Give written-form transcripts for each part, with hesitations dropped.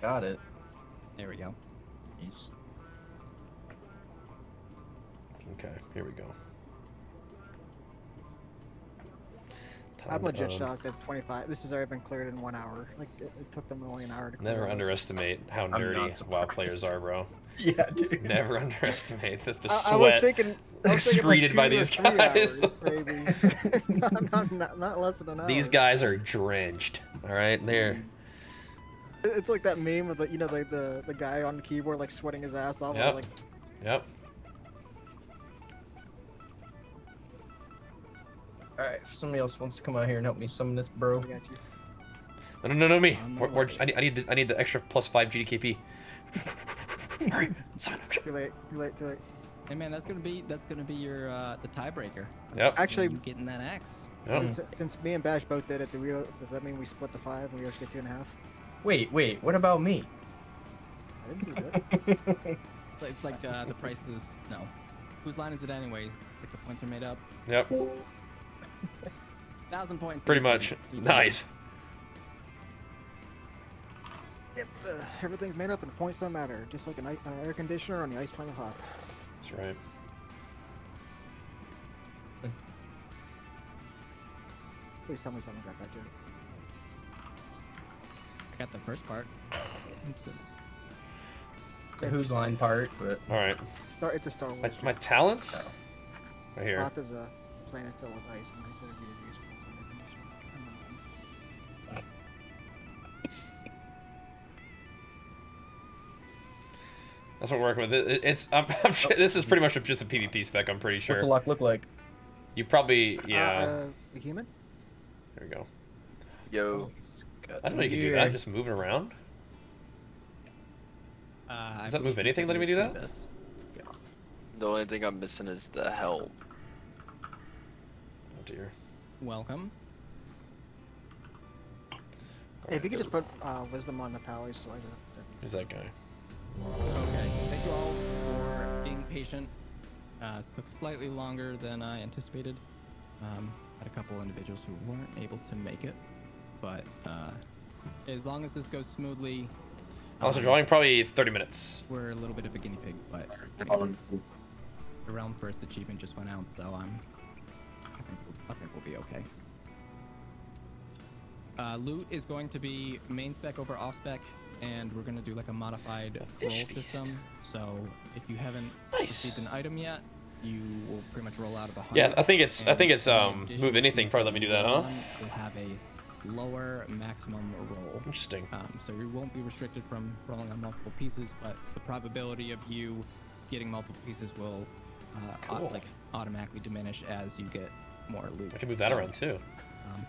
Got it. There we go. Nice. Okay, here we go. I'm legit shocked that 25. This has already been cleared in 1 hour. Like it took them only an hour to clear. Never this. underestimate how I'm not nerdy WoW surprised. players are, bro. Yeah, dude. Never underestimate the I was sweat thinking excreted by like 2 or these 3 guys. hours, maybe. not less than an hour. These guys are drenched. All right, they're. It's like that meme of the the guy on the keyboard like sweating his ass off. Yep. Like, Yep. Alright, if somebody else wants to come out here and help me summon this bro. I got you. No, me. On the way. I need the extra +5 GDKP. Hurry, son. Too late. Hey man, that's gonna be your the tiebreaker. Yep. Actually, You getting that axe? Yep. since me and Bash both did it, does that mean we split the 5 and we each get 2.5? Wait, what about me? I didn't see that. It's like the price is no. Whose line is it anyway? Like the points are made up. Yep. 1,000 points. Pretty much. Nice. If everything's made up and the points don't matter, just like an air conditioner on the ice playing hot. That's right. Please tell me someone got that joke. I got the first part. It's The whose line part, but All right. It's a Star Wars. My talents. Oh. Right here. Hoth is a planet filled with ice, and ice energy is useful as an air conditioner. That's what we're working with. This is pretty much just a PvP spec. I'm pretty sure. what's the luck look like? You probably yeah. A human? There we go. Yo. Got I didn't know you could do that. Just moving around. Does that move anything letting me do that? The only thing I'm missing is the helm. Oh dear. Welcome. Hey, if you could just put wisdom on the pally, so I just. Who's that guy? Okay. Thank you all for being patient. It took slightly longer than I anticipated. Had a couple individuals who weren't able to make it, but as long as this goes smoothly. Also drawing probably 30 minutes. We're a little bit of a guinea pig, but the realm first achievement just went out, so I think we'll be okay. Loot is going to be main spec over off spec, and we're gonna do like a modified roll system. So if you haven't received an item yet, you will pretty much roll out of 100. Yeah, I think it's And move anything. Probably let me do that, huh? We'll have a lower maximum roll. Interesting. So you won't be restricted from rolling on multiple pieces, but the probability of you getting multiple pieces will Cool. automatically diminish as you get more loot. I can move that around too.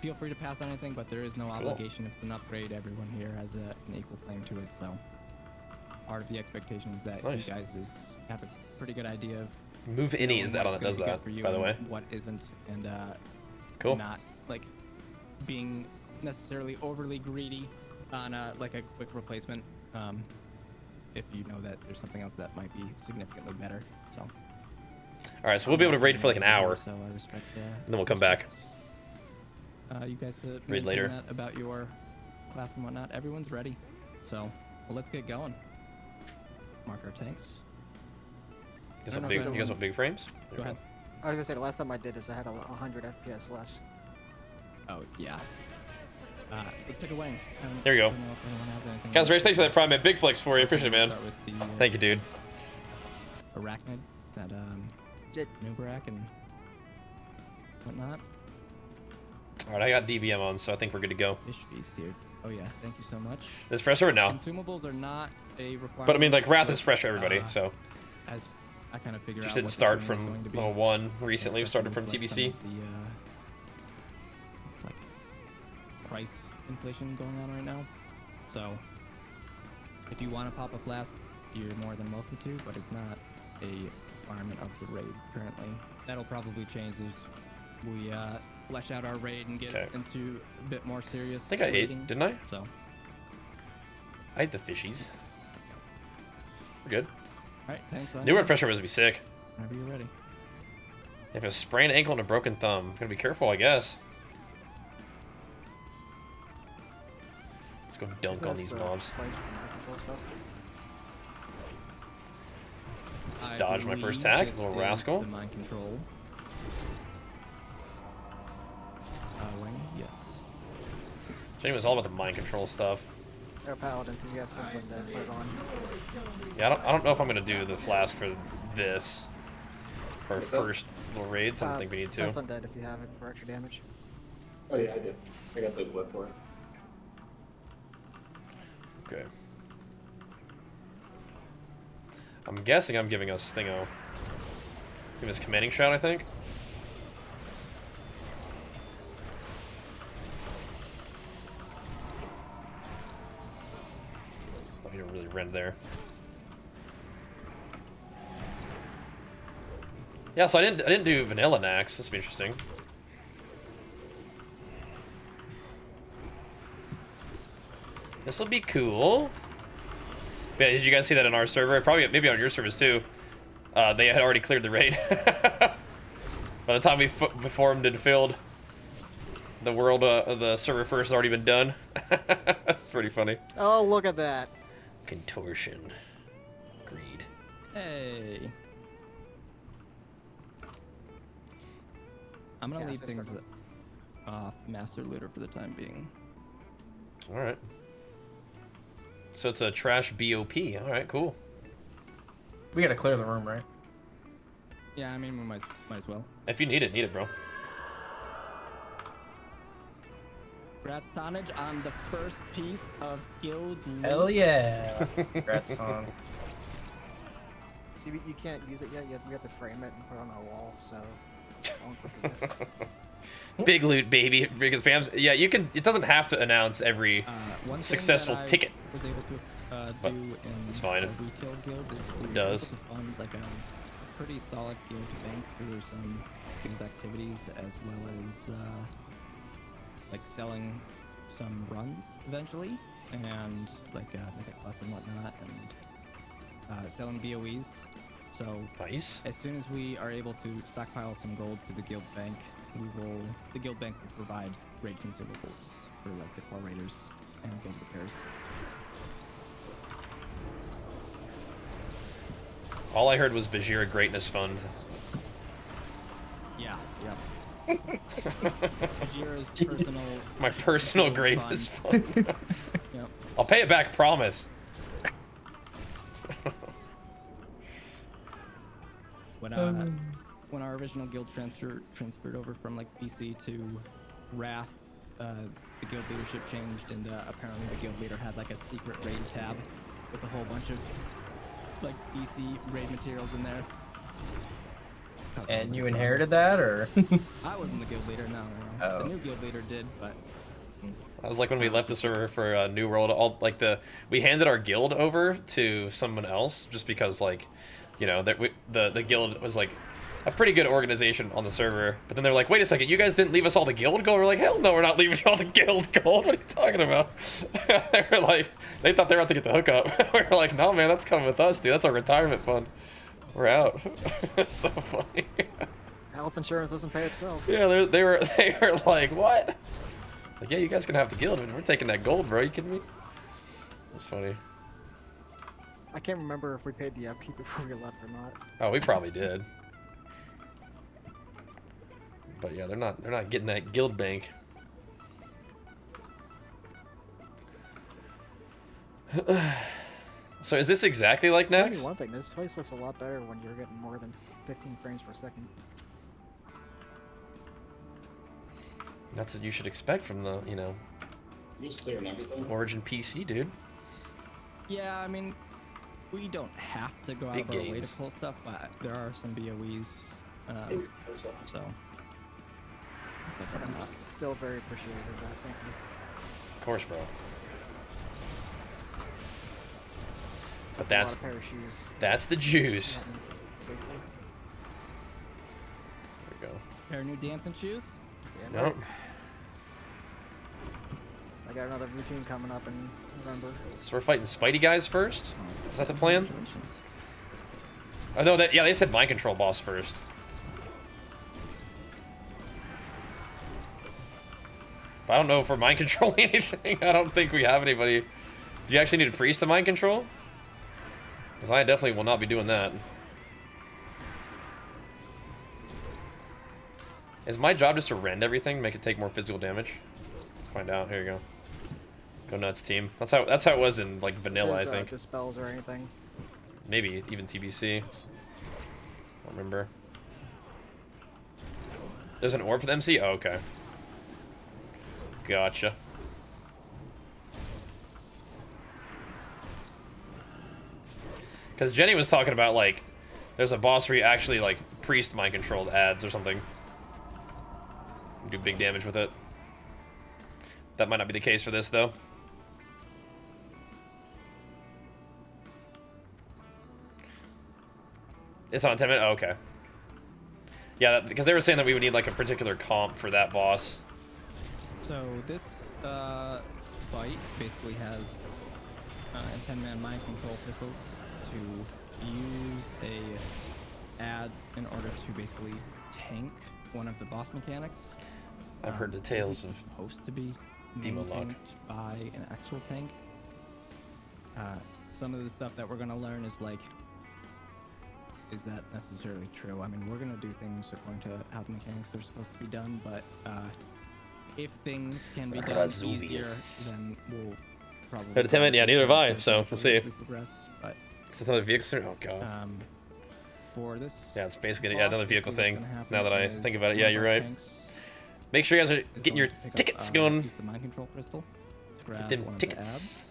Feel free to pass on anything, but there is no obligation. If it's an upgrade, everyone here has an equal claim to it. So part of the expectation is that Nice. you guys have a pretty good idea of Move any is that on what's that does gonna be that, good for you by the and way. what isn't, and Cool. not like being necessarily overly greedy on like a quick replacement. If you know that there's something else that might be significantly better. So. All right, so we'll be able to raid for like an hour, So I respect. And then we'll come back. You guys to Raid maintain later. that about your class and whatnot. Everyone's ready. So, well, let's get going. Mark our tanks. You guys want big frames? There Go we ahead. I was gonna say the last time I did this, I had 100 FPS less. Oh yeah. Let's pick a wing. There you go. I don't know if anyone has anything Guys, else. Race, thanks for that prime, man. Big flex for you. Appreciate it, man. Start with the, Thank you, dude. Arachnid. Is that Did Nubarak and whatnot? All right, I got DBM on, so I think we're good to go. Fish feast here. Oh yeah, thank you so much. Is fresh or no? Consumables are not a requirement. But I mean, like Wrath is fresh for everybody, so As I kind of figure just out didn't what the start training is from going to be. level 1 recently. We Especially started from with, like, TBC. some of the like price inflation going on right now. So if you want to pop a flask, you're more than welcome to, but it's not a requirement of the raid currently. That'll probably change as we flesh out our raid and get into a bit more serious. I think I ate, raiding. didn't I? So I ate the fishies. We're good. all right, thanks. New Run Fresh was to be sick. Whenever you're ready. If a sprained ankle and a broken thumb, gotta be careful, I guess. Let's go dunk on these mobs. Just dodge my first attack, little rascal. The mind control. Yes. Jenny was all about the mind control stuff. They're paladins, and you have Sun's Undead. Put it on. Yeah, I don't know if I'm gonna do the flask for this. For first little raids, I don't think we need to. Sun's Undead if you have it for extra damage. Oh yeah, I did. I got the blood for it. Okay. I'm guessing I'm giving us Thingo. Give us commanding shot, I think. Oh, you don't really rend there. Yeah, so I didn't do vanilla Nax. This will be interesting. This will be cool. Yeah, did you guys see that on our server? Probably, maybe on your servers too. They had already cleared the raid. By the time we formed and filled, the world, the server first has already been done. That's pretty funny. Oh, look at that. Contortion. Greed. Hey. I'm gonna leave things off Master Looter for the time being. Alright. So it's a trash BOP. Alright, cool. We gotta clear the room, right? Yeah, I mean, we might as well. If you need it, bro. Congrats, Tonnage, on the first piece of guild loot. Hell yeah! Congrats, Tom. See, you can't use it yet. You have to frame it and put it on a wall, so... Big loot, baby. Because fams, yeah, you can. It doesn't have to announce every successful ticket. Was able to But do in it's fine. a retail guild is we It does. were able to fund like a pretty solid guild bank through some guild activities as well as like selling some runs eventually and like mythic plus and whatnot and selling BOEs. So Nice. as soon as we are able to stockpile some gold for the guild bank, the guild bank will provide raid consumables for like the core raiders and guild repairs. All I heard was Bajheera Greatness Fund. Yeah. Bajheera's personal. My personal greatness fund. Yep. I'll pay it back, promise. When our original guild transferred over from like BC to Wrath, the guild leadership changed, and apparently the guild leader had like a secret raid tab with a whole bunch of like BC raid materials in there. And you inherited that, or? I wasn't the guild leader, no. Oh. The new guild leader did, but That was like when we left the server for New World. We handed our guild over to someone else just because, like, you know, that the guild was like a pretty good organization on the server. But then they're like, wait a second, you guys didn't leave us all the guild gold? We're like, hell no, we're not leaving you all the guild gold. What are you talking about? They were like, they thought they were about to get the hookup. We were like, no, man, that's coming with us, dude. That's our retirement fund. We're out. It's so funny. Health insurance doesn't pay itself. Yeah, they were like, what? Like, yeah, you guys can have the guild. We're taking that gold, bro. You kidding me? That's funny. I can't remember if we paid the upkeep before we left or not. Oh, we probably did. But yeah, they're not getting that guild bank. So is this exactly like I'll tell Nax? you one thing, this place looks a lot better when you're getting more than 15 frames per second. That's what you should expect from the, you know, Just clearing everything. Origin PC, dude. yeah, I mean, we don't have to go out Big of our way to games. pull stuff, but there are some BOEs, As well. so. It's like But why I'm not? still very appreciative of that, thank you. Of course, bro. But Took a lot of pair of shoes. that's the juice. Safely. There we go. Pair of new dancing shoes? Yeah, Nope. I got another routine coming up in November. So we're fighting Spidey guys first? Oh, Is that the plan? congratulations. Oh no, yeah, they said mind control boss first. I don't know if we're mind controlling anything. I don't think we have anybody. Do you actually need a priest to mind control? Because I definitely will not be doing that. Is my job just to rend everything, make it take more physical damage? Find out. Here you go. Go nuts, team. That's how it was in like vanilla, I think. Dispels or anything. Maybe even TBC. I don't remember. There's an orb for the MC? Oh, okay. Gotcha. Because Jenny was talking about, like, there's a boss where you actually, like, priest mind-controlled ads or something. Do big damage with it. That might not be the case for this, though. It's on 10 minutes? Oh, okay. Yeah, because they were saying that we would need, like, a particular comp for that boss. So this fight basically has 10-man mind control pistols to use a ad in order to basically tank one of the boss mechanics. I've heard the tales of supposed to be Demon Lock tanked by an actual tank. Some of the stuff that we're gonna learn is like, is that necessarily true? I mean, we're gonna do things according to how the mechanics are supposed to be done, but if things can be done easier, then we'll probably. Heard the yeah, neither have I. So we'll see. Progress, but is this another vehicle? Oh god. For this. Yeah, it's basically another vehicle thing. Now that I think about it, yeah, you're right. Make sure you guys are getting your tickets going. Use the mind control crystal to grab Get them one tickets.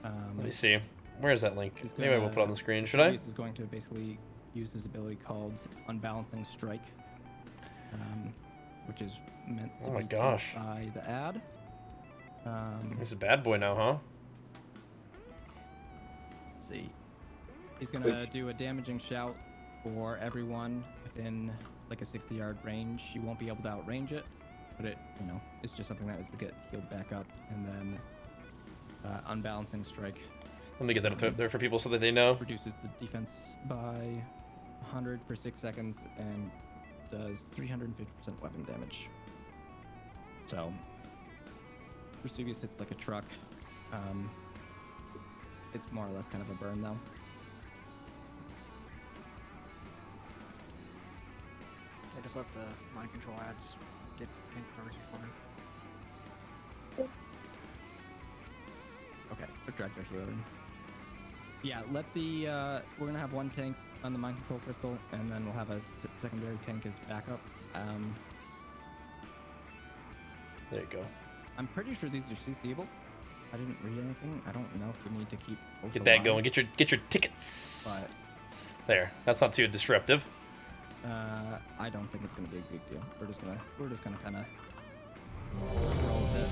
Of the ads. Let me see. Where is that link? Maybe we'll put it on the screen. Should I? This is going to basically use his ability called Unbalancing Strike, which is meant to be gosh. by the ad. He's a bad boy now, huh? Let's see. He's gonna do a damaging shout for everyone within like a 60-yard range. You won't be able to outrange it, but it, you know, it's just something that is to get healed back up. And then Unbalancing Strike. Let me get that up there for people so that they know. Reduces the defense by 100 for 6 seconds and does 350% weapon damage. So, Vesuvius hits like a truck. It's more or less kind of a burn though. I just let the mind control ads get tank first for me. Okay, we'll drag their healer in. Yeah, let the we're gonna have one tank on the mind control crystal, and then we'll have a secondary tank as backup. There you go. I'm pretty sure these are CCable. I didn't read anything. I don't know if we need to keep Get that going. Get your tickets. But there. That's not too disruptive. I don't think it's gonna be a big deal. We're just gonna kind of roll with it.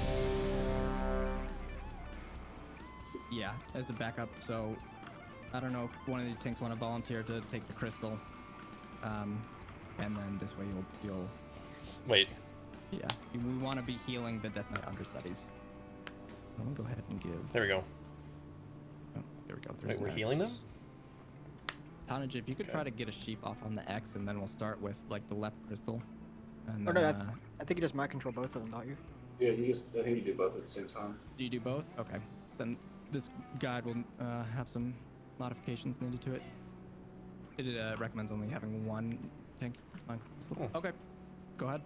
Yeah, as a backup. So I don't know if one of the tanks want to volunteer to take the crystal, and then this way you'll. Wait. Yeah, we want to be healing the Death Knight understudies. Let me go ahead and give. There we go. Oh, there we go. Wait, we're healing them? Tonnage, if you could try to get a sheep off on the X, and then we'll start with like the left crystal. And Oh then, no, I think you just mind control both of them, don't you? Yeah, I think you do both at the same time. do you do both? Okay. Then this guide will have some modifications needed to it. It recommends only having one tank mind crystal. Okay. Go ahead.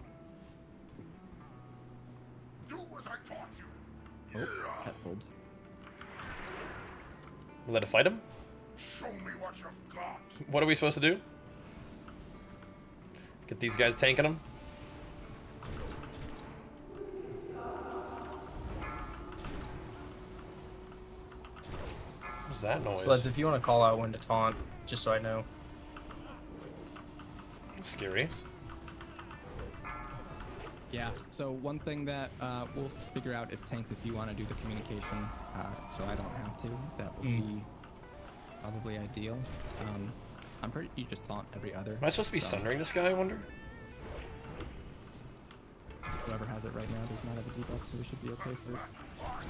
Do as I taught you. Oh, that pulled. We'll let it fight him? Show me what you've got. What are we supposed to do? Get these guys tanking them? What's that noise? Sleds, if you want to call out when to taunt, just so I know. Scary. Yeah, so one thing that we'll figure out if tanks, if you want to do the communication, so I don't have to, that would be probably ideal. I'm pretty, you just taunt every other. Am I supposed to be sundering this guy, I wonder? Whoever has it right now does not have a debuff, so we should be okay for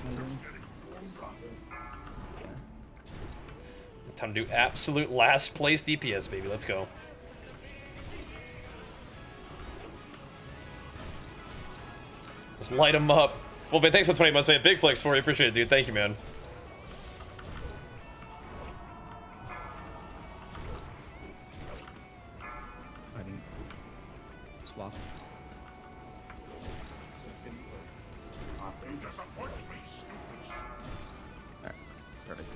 sundering. Yeah. Time to do absolute last place DPS, baby. Let's go. Just light him up. Well, man, thanks for 20 months, man. Big flex for you. Appreciate it, dude. Thank you, man. I didn't swap. You disappoint me, students. Alright, perfect.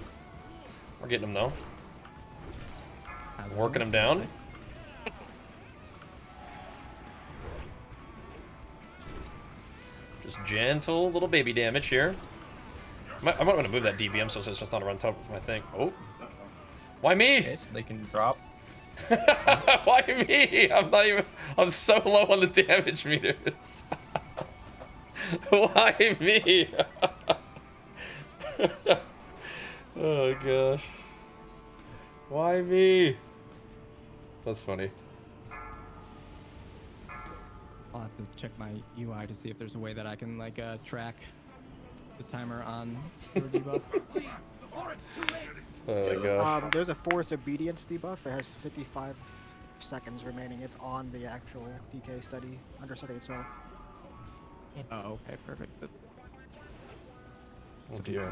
We're getting him, though. As Working him always. down. Just gentle little baby damage here. I might want to move that DBM so it's just not around top of my thing. Oh. Why me? Okay, so they can drop. Why me? I'm not even... I'm so low on the damage meters. Why me? Oh, gosh. Why me? That's funny. I'll have to check my UI to see if there's a way that I can like track the timer on your debuff. Oh, my gosh. There's a force obedience debuff. It has 55 seconds remaining. It's on the actual DK study, under study itself. Oh, okay, perfect. Oh, dear.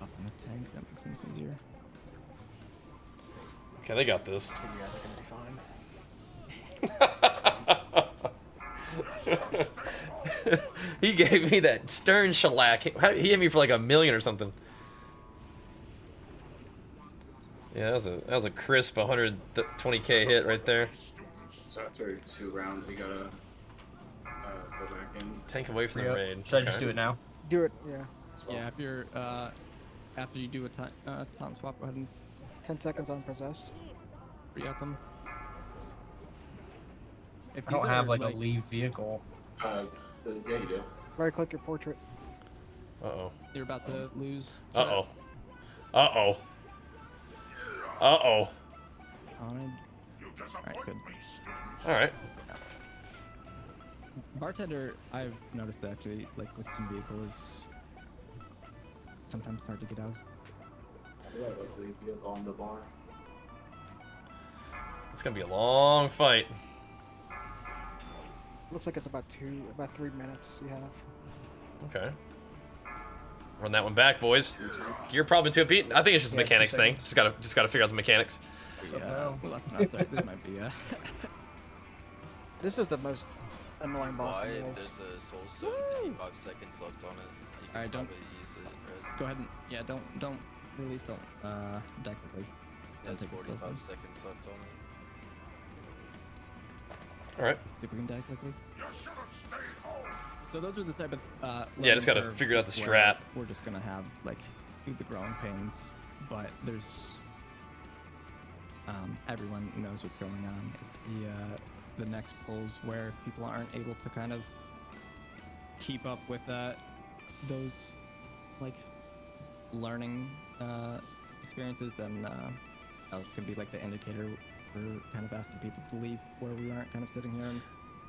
Up in the tank, that makes things easier. Okay, they got this. You guys are gonna be fine. He gave me that stern shellac. He hit me for like 1 million or something. Yeah, that was a crisp 120k hit right there. So after 2 rounds, you gotta go back in. Tank away from the Re-up. raid. Should I just do it now? Do it, yeah. Yeah, if you're after you do a taunt swap, go ahead and 10 seconds on possess. re-up them. If I don't these have are, like a leave vehicle. Yeah, you do. Right click your portrait. Uh-oh. You're about to lose. Uh-oh. Uh-oh. Uh-oh. Taunted. You disappoint good. me, students. Alright. Bartender, I've noticed that actually, like with some vehicles, sometimes hard to get out. Yeah, like leave you on the bar. It's gonna be a long fight. Looks like it's about 3 minutes you have. Okay. Run that one back, boys. Gear problem to a beat. I think it's just a Yeah, 2 mechanics thing. seconds. Just gotta figure out the mechanics. So Yeah, now- well, that's not sorry. This might be This is the most annoying boss Why? in the There's a soul stone, 25 seconds left on it. You can Alright, don't- probably use it as Go ahead and don't release the die quickly. Don't there's take the soul 45 stone. seconds left on it. Alright. See if we can die quickly. You should have stayed home. So those are the type of Yeah, just learning gotta curves figure out the where strat. We're just gonna have like the growing pains, but there's everyone knows what's going on. It's the next pulls where people aren't able to kind of keep up with those like learning experiences. Then it's gonna be like the indicator. We're kind of asking people to leave where we aren't kind of sitting here and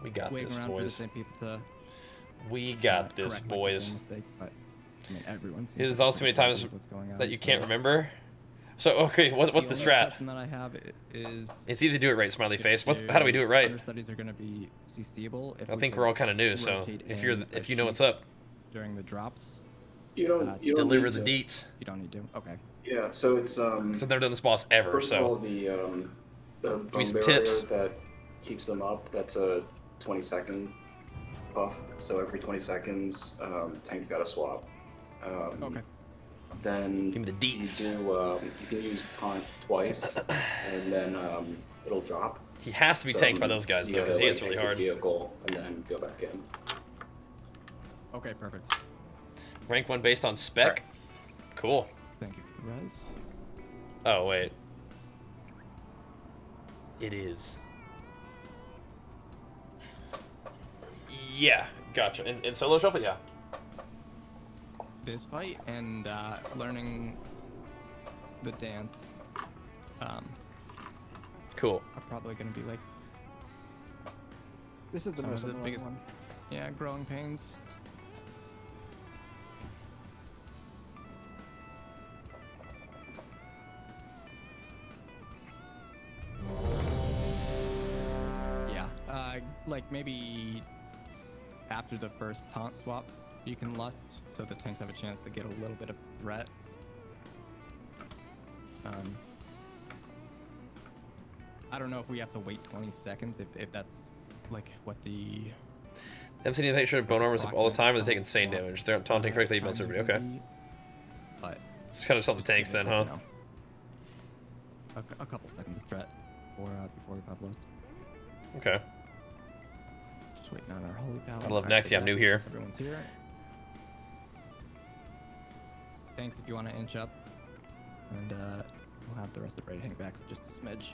We got waiting this, around for the boys. same people to We got this, correct, like, the boys. same mistake, but, I mean, everyone seems There's to also many believe times what's going on, that you so- can't remember. So, okay, what's the only strat? question that I have is It's easy to do it right, smiley if face. How do we do it right? Understudies are going to be CCable. If I we think could we're all kind of new, so rotate if in a you know what's sheep up, during the drops, You don't deliver need the to. deets. you don't need to. Okay. Yeah, so it's I've never done this boss ever, first of all so the me bone some barrier tips. that keeps them up. That's a 20-second buff. So every 20 seconds, tank's got to swap. Okay. Then Give me the deets. you can use taunt twice, and then it'll drop. He has to be So tanked by those guys you though, because gotta, he hits like, really exit hard. Vehicle and then go back in. Okay. Perfect. Rank 1 based on spec. Cool. Thank you, guys. Oh wait. It is. Yeah, gotcha. In solo shuffle, yeah. This fight and learning the dance Cool. are probably going to be like This is the Some of most the annoying biggest- one. growing pains. Yeah, like maybe after the first taunt swap, you can lust, so the tanks have a chance to get a little bit of threat. I don't know if we have to wait 20 seconds, if that's like what the MC need to make sure bone armors up all the time, or they take insane damage. They're not taunting correctly, you must everybody. Okay. But It's kind of something tanks then, huh? A couple seconds of threat before we pop lust. Okay. Just waiting on our holy power. I love next. Yeah, I'm new here. Everyone's here. Thanks if you want to inch up, and we'll have the rest of the raid hang back just a smidge.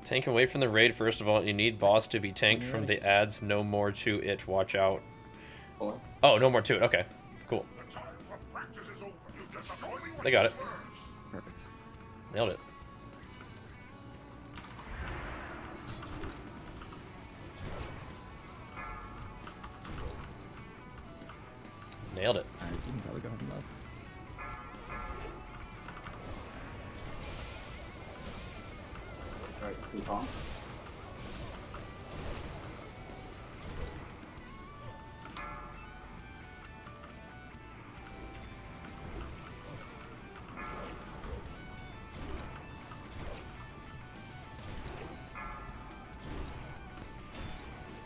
Tank away from the raid, first of all. You need boss to be tanked from the ads. No more to it. Watch out. Hold on. Oh, no more to it. Okay. Cool. The time for practice is over. You just show me what They got it. serves. Perfect. Nailed it. Nailed it. Alright, you can probably go ahead and lust. Alright, Ping-pong.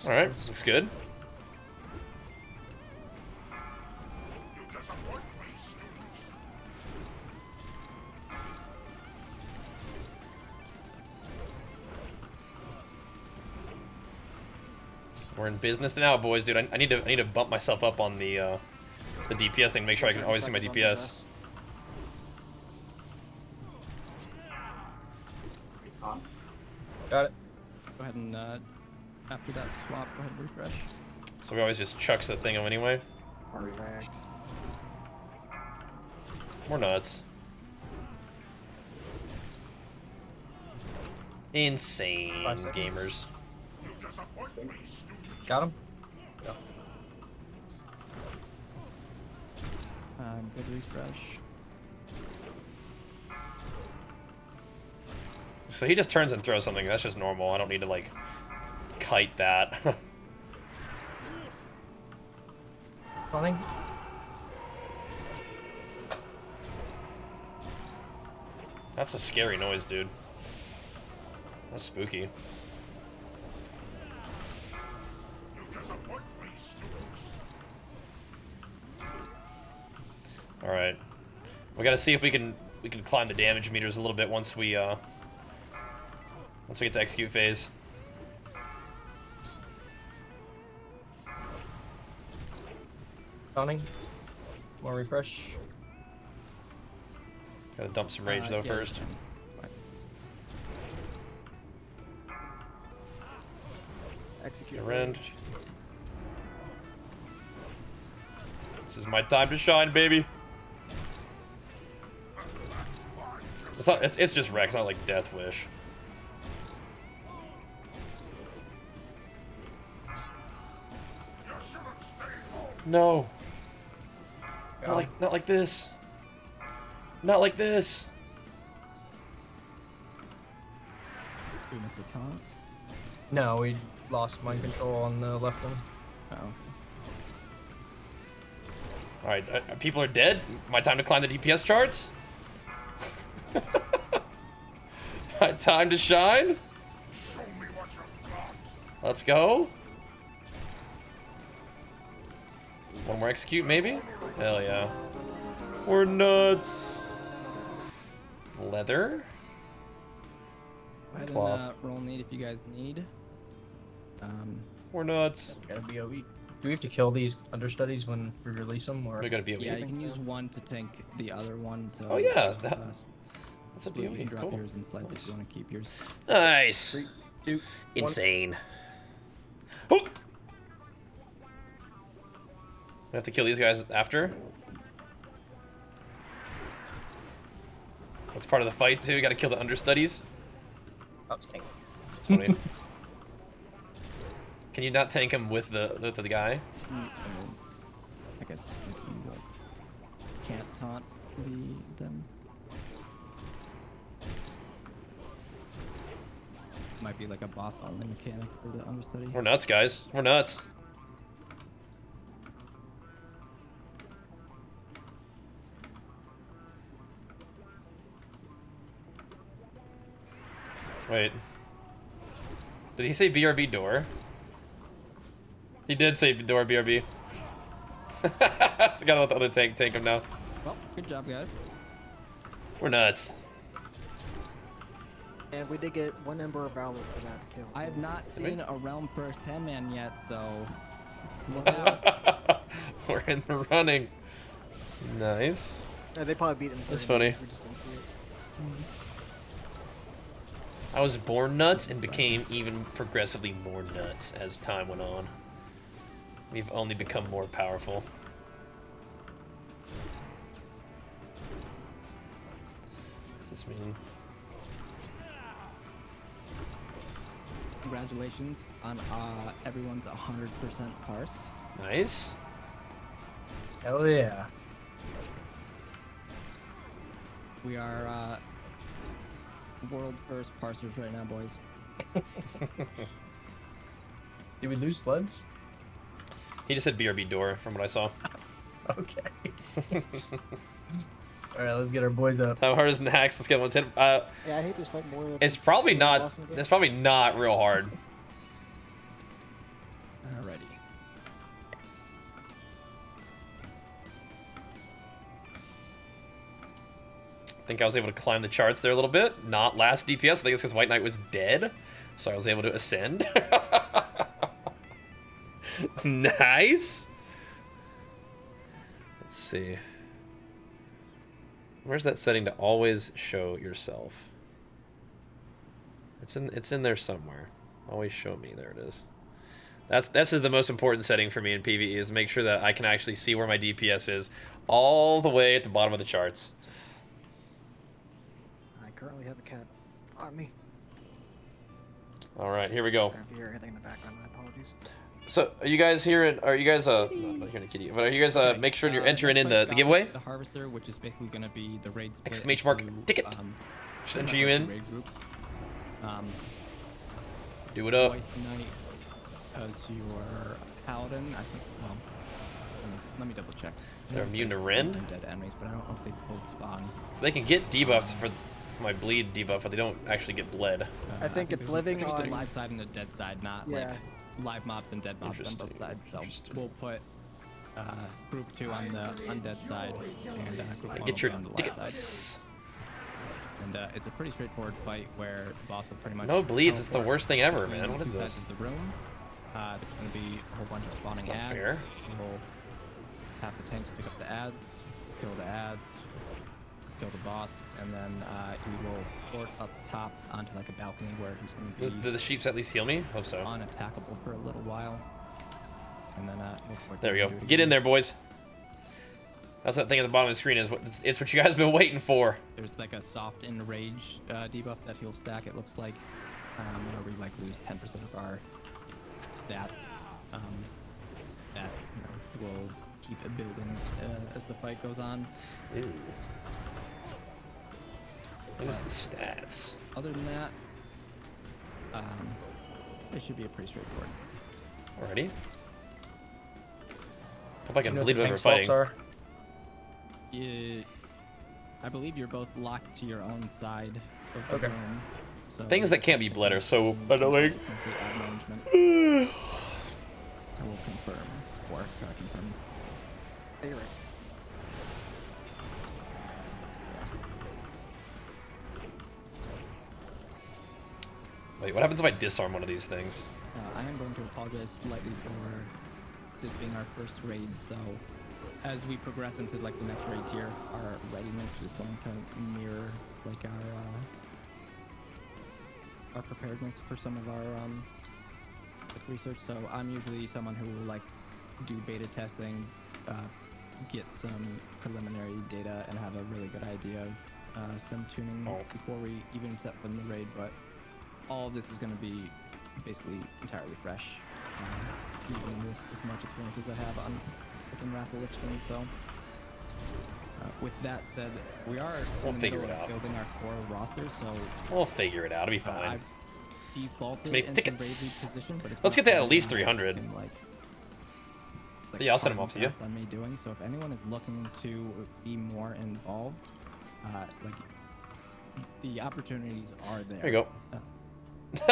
All right. Looks good. You disappoint me, students. We're in business now, boys, dude. I need to bump myself up on the DPS thing to make sure I can always see my 30 DPS. seconds Taunt. Got it. Go ahead and after that swap, go ahead and refresh. So we always just chucks the thing anyway. on this. Perfect. We're nuts. Insane 5 seconds. gamers. You disappoint me, students. Got him. Good refresh. So he just turns and throws something. That's just normal. I don't need to like kite that. Running. That's a scary noise, dude. That's spooky. You disappoint me, students. All right, we got to see if we can climb the damage meters a little bit once we get to execute phase. Running. More refresh. Gotta dump some rage though Yeah, first. fine. Execute. Rend. rage. This is my time to shine, baby. It's not. It's just Rex, not like Death Wish. You should have stayed home. No. Got him. Not like this. Not like this. We missed a taunt. No, we lost mind control on the left one. Oh. All right, people are dead. My time to climb the DPS charts. My time to shine. Show me what you've got. Let's go. One more execute, maybe? Hell yeah. We're nuts. Leather. Go ahead Cloth. and roll need if you guys need. We're nuts. Gotta be OE. Do we have to kill these understudies when we release them, or? We gotta be. Yeah, you think can so? use one to tank the other one. So Oh, yeah, just, that- That's a so you BOE. can drop Cool. yours in sleds if you want to keep yours. Nice. 3, 2, Insane. Oh. We have to kill these guys after. That's part of the fight too. You gotta kill the understudies. Oh, it's tank. It's funny. Can you not tank him with the guy? I guess if you can't taunt them. might be like a boss only mechanic for the understudy. We're nuts, guys. We're nuts. Wait. Did he say BRB door? He did say door BRB. So gotta let the other tank take him now. Well, good job, guys. We're nuts. And we did get 1 Ember of Valor for that kill. I have too. not we? seen a realm first 10-man yet, so look out. We're in the running. Nice. They probably beat him. in That's 30 minutes, funny. We just didn't see it. I was born nuts and became even progressively more nuts as time went on. We've only become more powerful. Does this mean? Congratulations on everyone's 100% parse. Nice. Hell yeah. We are world first parsers right now, boys. Did we lose sleds? He just said BRB door from what I saw. Okay. Alright, let's get our boys up. How hard is Nax? Let's get 110. Yeah, I hate this fight more than. It's probably than not. Boston again. It's probably not real hard. Alrighty. I think I was able to climb the charts there a little bit. Not last DPS. I think it's because White Knight was dead, so I was able to ascend. Nice. Let's see. Where's that setting to always show yourself? It's in there somewhere. Always show me. There it is. This is the most important setting for me in PvE, is to make sure that I can actually see where my DPS is all the way at the bottom of the charts. I currently have a cat on me. All right, here we go. If you hear anything in the background, my apologies. So, are you guys hearing? Are you guys no, I'm not hearing a kitty. But are you guys make sure you're entering in the giveaway? The harvester, which is basically going to be the raid split. Exclamation mark, into, ticket. Should enter you in. Raid groups. Do it up. White Knight, because you are paladin. I think. Well, let me double check. They're immune to There's rend? some undead enemies, but I don't know if they both spawn. So they can get debuffed for my bleed debuff, but they don't actually get bled. I think it's there's living just on- the live side and the dead side, not Yeah. like live mobs and dead mobs on both Interesting, sides. So interesting. we'll put group 2 on the undead side and group 1 Get your on the live side. tickets. And it's a pretty straightforward fight where the boss will pretty much No bleeds. It's the teleport worst thing ever, between man. What is two this? sides of the room. There's going to be a whole bunch of spawning That's not ads. fair. We'll have the tanks pick up the ads, kill the ads, kill the boss, and then he will port up top onto like a balcony where he's going to be Did the sheeps at least heal me? Hope so. unattackable for a little while. And then we'll port There we down go. and do it Get in again. there, boys. That's that thing at the bottom of the screen. It's what you guys been waiting for. There's like a soft enrage debuff that he'll stack. It looks like where we like lose 10% of our stats. That will keep it building as the fight goes on. Ew. What is the stats? Other than that, it should be a pretty straightforward. Already? Hope I can You know what bleed the when we're tank swaps fighting. are? I believe you're both locked to your own side of the Okay. room. So Things that can't be bled are so annoying. It's mostly ad management. I will confirm or confirm. Yeah, you're right. Wait, what happens if I disarm one of these things? I am going to apologize slightly for this being our first raid, so as we progress into like the next raid tier, our readiness is going to mirror like our preparedness for some of our like research. So I'm usually someone who will like do beta testing, get some preliminary data, and have a really good idea of some tuning before we even set foot in the raid. But all of this is going to be basically entirely fresh, even with as much experience as I have on within Wrath of Lich King. So, with that said, we are We'll in the figure middle it of out. building our core roster. So We'll figure it out. It'll be fine. I've defaulted many into tickets. Raid Lead position, but it's Let's not get to at something least I 300. can, like, it's, like, Yeah, I'll send 'em hard off to you. and fast on me doing. So if anyone is looking to be more involved, like, the opportunities are there. There you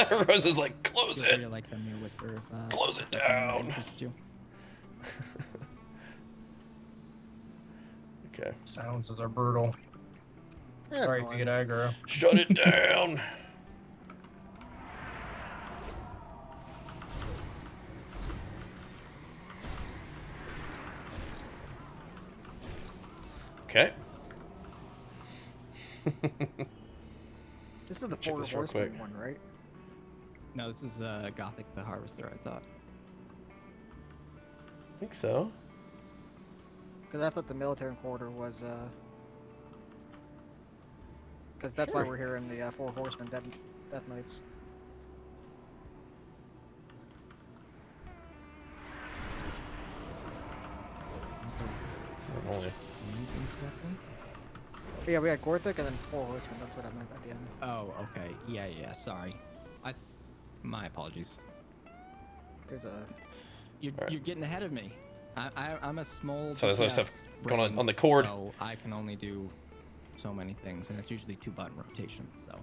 go. Rose is like, close Feel free it. to, like, send me a whisper if Close it if that's something that down. interests you. Okay. Silences are brutal. Yeah, Sorry if you get aggro. Shut it down. Okay. This is the Check Four this real Horsemen quick. one, right? No, this is Gothic the Harvester, I thought. I think so. Because I thought the military quarter was, because that's why Sure. we're here in the Four Horsemen Death Knights. Only. But yeah, we had Gorthic and then Four Horsemen. That's what I meant at the end. Oh, okay. Yeah, sorry. My apologies. There's a. Alright. You're getting ahead of me. I'm a small. So there's other DPS stuff going on brain, on the cord. So I can only do so many things, and it's usually 2-button rotations. So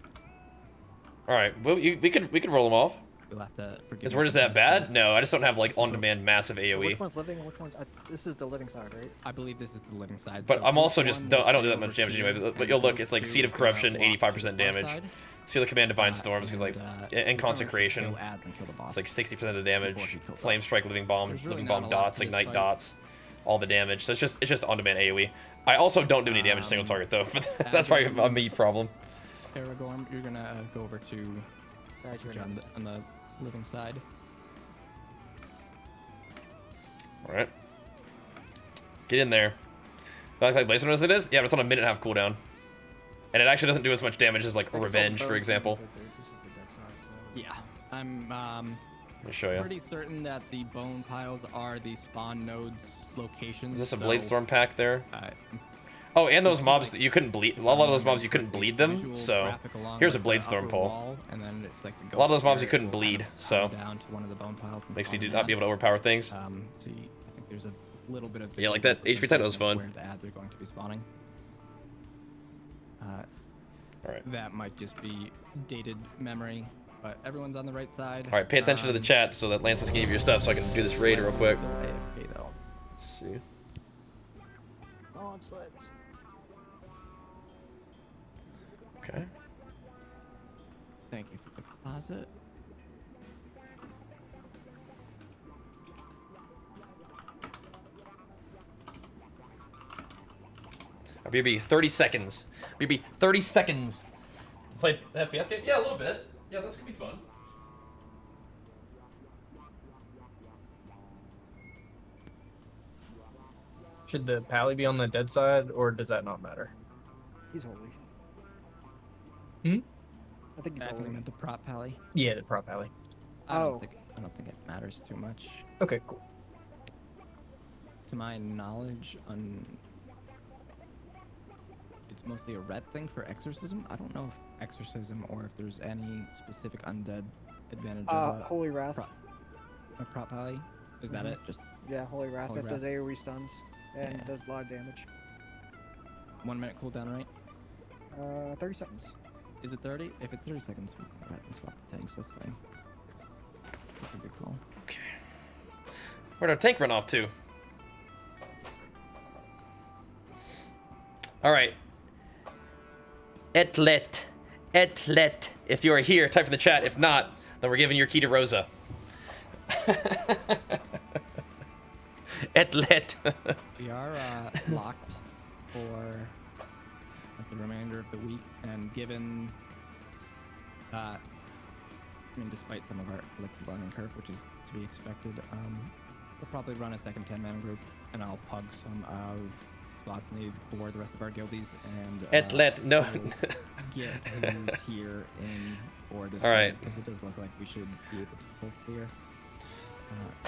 All right. Well, we could roll them off. you'll have to forgive. Is me where is for that being bad? No, I just don't have like on-demand massive AOE. Which one's living and which one's? This is the living side, right? I believe this is the living side. But so I'm group also just one don't, will I don't do stay that much over damage here, anyway. But and you'll look, group it's like two Seed of is gonna Corruption, walk to 85% the far damage. side, Seal of Command Divine Storm is gonna like and and pretty much just Consecration. kill ads and kill the boss. It's like 60% of damage. before she kills Flame us. Strike, Living Bomb, There's really Living not Bomb a lot dots, to this Ignite fight. dots, all the damage. So it's just on-demand AOE. I also don't do any damage to single target though. But that's probably a me problem. Aragorn, you're gonna go over to Badger John and on the living side. All right. Get in there. Like Blaze as it is? Yeah, but it's on a 1.5 cooldown. And it actually doesn't do as much damage as like I guess all the Revenge, for bones example. things are there. This is the dead side, so that makes Yeah, sense. I'm Let me show you. pretty certain that the bone piles are the spawn nodes locations. Is this a so, Blade Storm pack there? Uh, Oh, and those it's mobs, like- you couldn't bleed. A lot of those mobs, you couldn't bleed them. visual So graphic along here's a with Blade the Storm upper pole. wall, and then it's like the A lot of those ghost mobs you spirit couldn't will bleed, kind of so come down to one of the bone piles and makes me spawn not an be ad. able to overpower things. So I think there's a little bit of Yeah, like visual that HP title was representation fun. of where the ads are going to be spawning. All right. That might just be dated memory, but everyone's on the right side. All right, pay attention to the chat so that Lance can give you your stuff so I can do this raid real quick. Still AFK though. Let's see. Oh, it's sleds. Okay. Thank you for the closet. BB, 30 seconds. BB, 30 seconds. Played FPS game? Yeah, a little bit. Yeah, that's gonna be fun. Should the pally be on the dead side, or does that not matter? He's holy. Hmm? I think he's I think holy. meant the prop pally. Yeah, the prop pally. I Oh. don't think it matters too much. Okay, cool. To my knowledge, it's mostly a red thing for exorcism. I don't know if exorcism or if there's any specific undead advantage of Holy Wrath. a prop pally. Is that Mhm. it? Just Yeah, Holy Wrath. Holy That does Wrath. AoE stuns and Yeah. does a lot of damage. 1 minute cooldown, right? 30 seconds. Is it 30? If it's 30 seconds, we can swap the tanks. That's fine. That's a good call. Okay. Where'd our tank run off to? All right. Etlet. If you are here, type in the chat. If not, then we're giving your key to Rosa. Etlet. We are locked for like, the remainder of the week, and given, I mean, despite some of our like learning curve, which is to be expected, we'll probably run a second 10-man group, and I'll pug some of spots needed for the rest of our guildies, and Etlet. No. we'll get who's here in for this All right. because it does look like we should be able to full clear.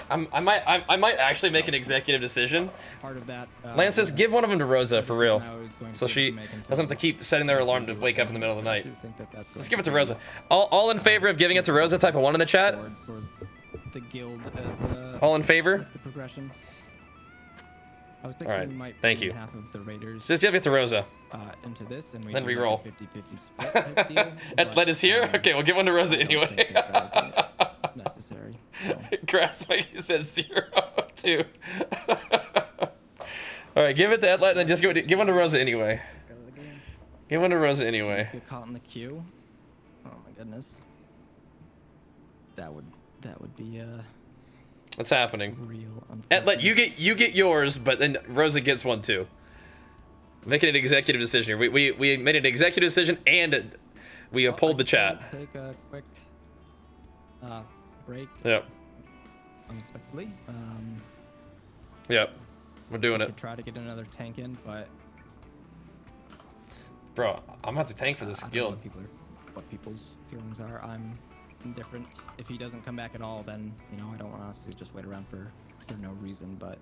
I might actually make an executive decision. Part of that. Lance says, give one of them to Rosa for real, decision I was going to so be she able to make until doesn't have to keep setting their alarm to we wake up in the middle of the I night. do think that that's Let's going give it to be Rosa. All in favor of giving it to Rosa? Type a 1 in the chat. forward for the guild as a, All in favor? like the progression. I was thinking Alright, we might thank bring you. half of the raiders Just give it to Rosa. into this, and we Then do re-roll. like a 50-50 split type deal. Atlet is here? Okay, we'll give one to Rosa I don't anyway. think that that'll be necessary. So. Grass Mikey says 0 too. Alright, give it to Atlet and then just give one to Rosa anyway. Go to the game. Give one to Rosa anyway. Just get caught in the queue. Oh my goodness. That would be What's happening? real Atlet, unfortunate. you get yours, but then Rosa gets one too. Making an executive decision here. We made an executive decision and we pulled the chat. Take a quick break Yep. unexpectedly. Yep. We're doing it. Could try to get another tank in, but Bro, I'm gonna have to tank for this I don't know guild. what people's feelings are. I'm indifferent. If he doesn't come back at all, then you know I don't want to obviously just wait around for no reason. But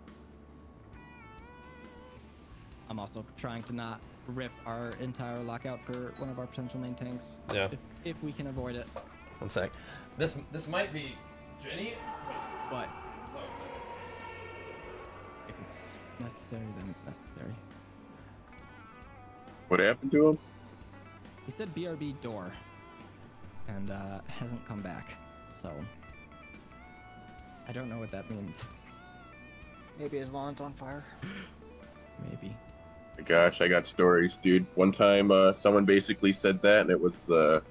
I'm also trying to not rip our entire lockout for one of our potential main tanks. Yeah. If we can avoid it. One sec. This might be Jenny. But if it's necessary, then it's necessary. What happened to him? He said BRB door, and hasn't come back. So I don't know what that means. Maybe his lawn's on fire. Maybe. Gosh, I got stories, dude. One time, someone basically said that, and it was the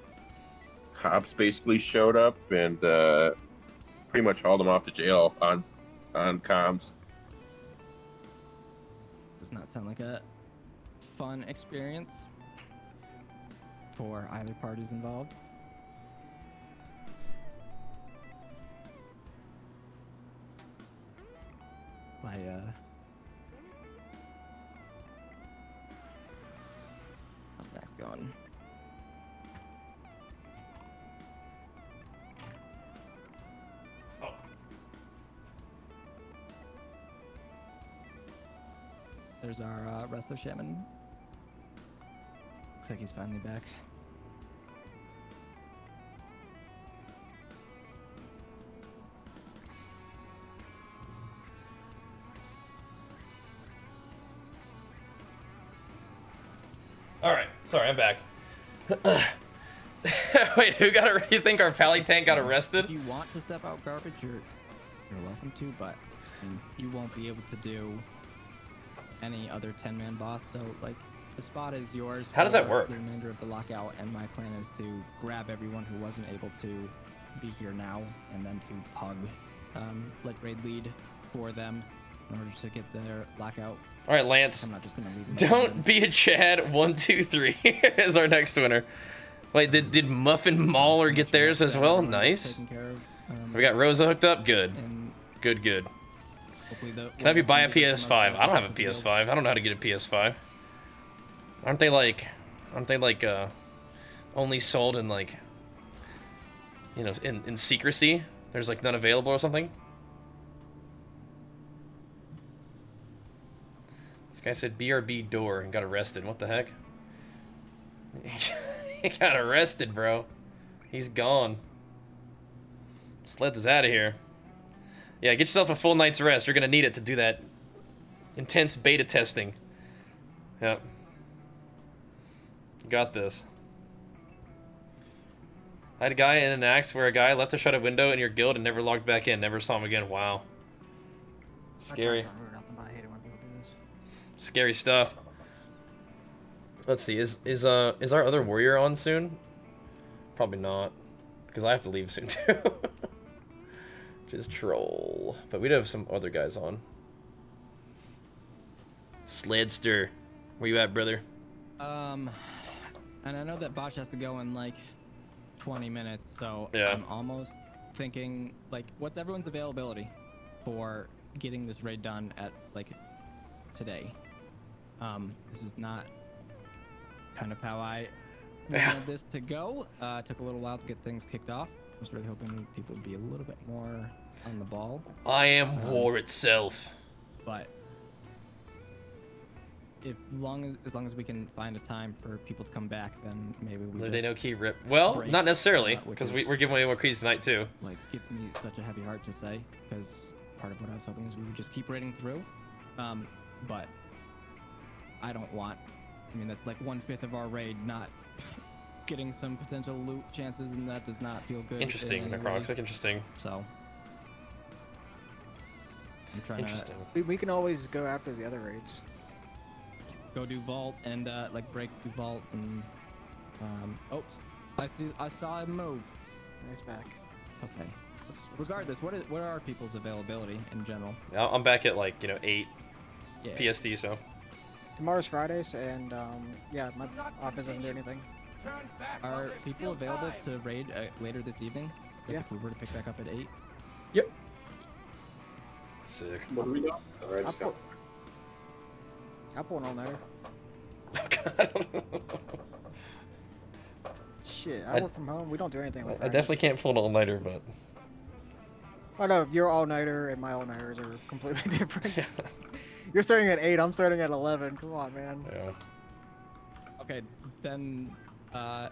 cops basically showed up and pretty much hauled him off to jail on comms. Does not sound like a fun experience for either parties involved. How's Nax going? Oh. There's our Resto Shaman. Looks like he's finally back. Alright, sorry, I'm back. Wait, you think our pally tank got arrested? If you want to step out garbage, you're welcome to, but I mean, you won't be able to do any other 10-man boss. So like, the spot is yours. How does that for work? The remainder of the lockout, and my plan is to grab everyone who wasn't able to be here now, and then to pug like raid lead for them in order to get their lockout. Alright, Lance. I'm not just gonna leave them. Don't be a Chad. 1, 2, 3 is our next winner. Wait, did Muffin Mauler get theirs as well? Nice. Taken care of, We got Rosa hooked up. Good. and Good, good. hopefully the. Can I be buy a PS5? I don't have a PS5. I don't know how to get a PS5. Aren't they like only sold in like, you know, in secrecy? There's like none available or something? This guy said BRB door and got arrested. What the heck? He got arrested, bro. He's gone. Sleds is out of here. Yeah, get yourself a full night's rest. You're gonna need it to do that intense beta testing. Yep. You got this. I had a guy in an axe where a guy left to shut a window in your guild and never logged back in. Never saw him again. Wow. Scary. I don't remember nothing, but I hate it when people do this. Scary stuff. Let's see. Is our other warrior on soon? Probably not, because I have to leave soon too. Just troll. But we do have some other guys on. Sledster, where you at, brother? And I know that Bosch has to go in like 20 minutes, so Yeah. I'm almost thinking like, what's everyone's availability for getting this raid done at like today? This is not kind of how I wanted this to go. Took a little while to get things kicked off. I was really hoping people would be a little bit more on the ball, I am war itself. but as long as we can find a time for people to come back, then maybe we No just day, no key, rip. Well, break, not necessarily, which because is- we're giving away more keys tonight, too. like gives me such a heavy heart to say, because part of what I was hoping is we would just keep raiding through. But I don't want. I mean, that's like 1/5 of our raid not getting some potential loot chances, and that does not feel good. Interesting, in any way. Necroxic, interesting. So I'm trying Interesting. We can always go after the other raids. to go do vault and like break do vault and oh, I saw him move. Nice back. Okay. What's Regardless, what are our people's availability in general? I'm back at, like, 8 Yeah. PST, so. Tomorrow's Fridays, and yeah, my office doesn't do anything. Turn back Are while there's people still available time. to raid later this evening? Like Yeah. If we were to pick back up at 8? Sick. What are we doing? Sorry, I just got. I'll pull an all-nighter. Oh, God. Shit, I work from home. We don't do anything on I Fridays. definitely can't pull an all-nighter, but... Oh no, your all-nighter and my all-nighters are completely different. You're starting at 8, I'm starting at 11. Come on, man. Yeah. Okay, then I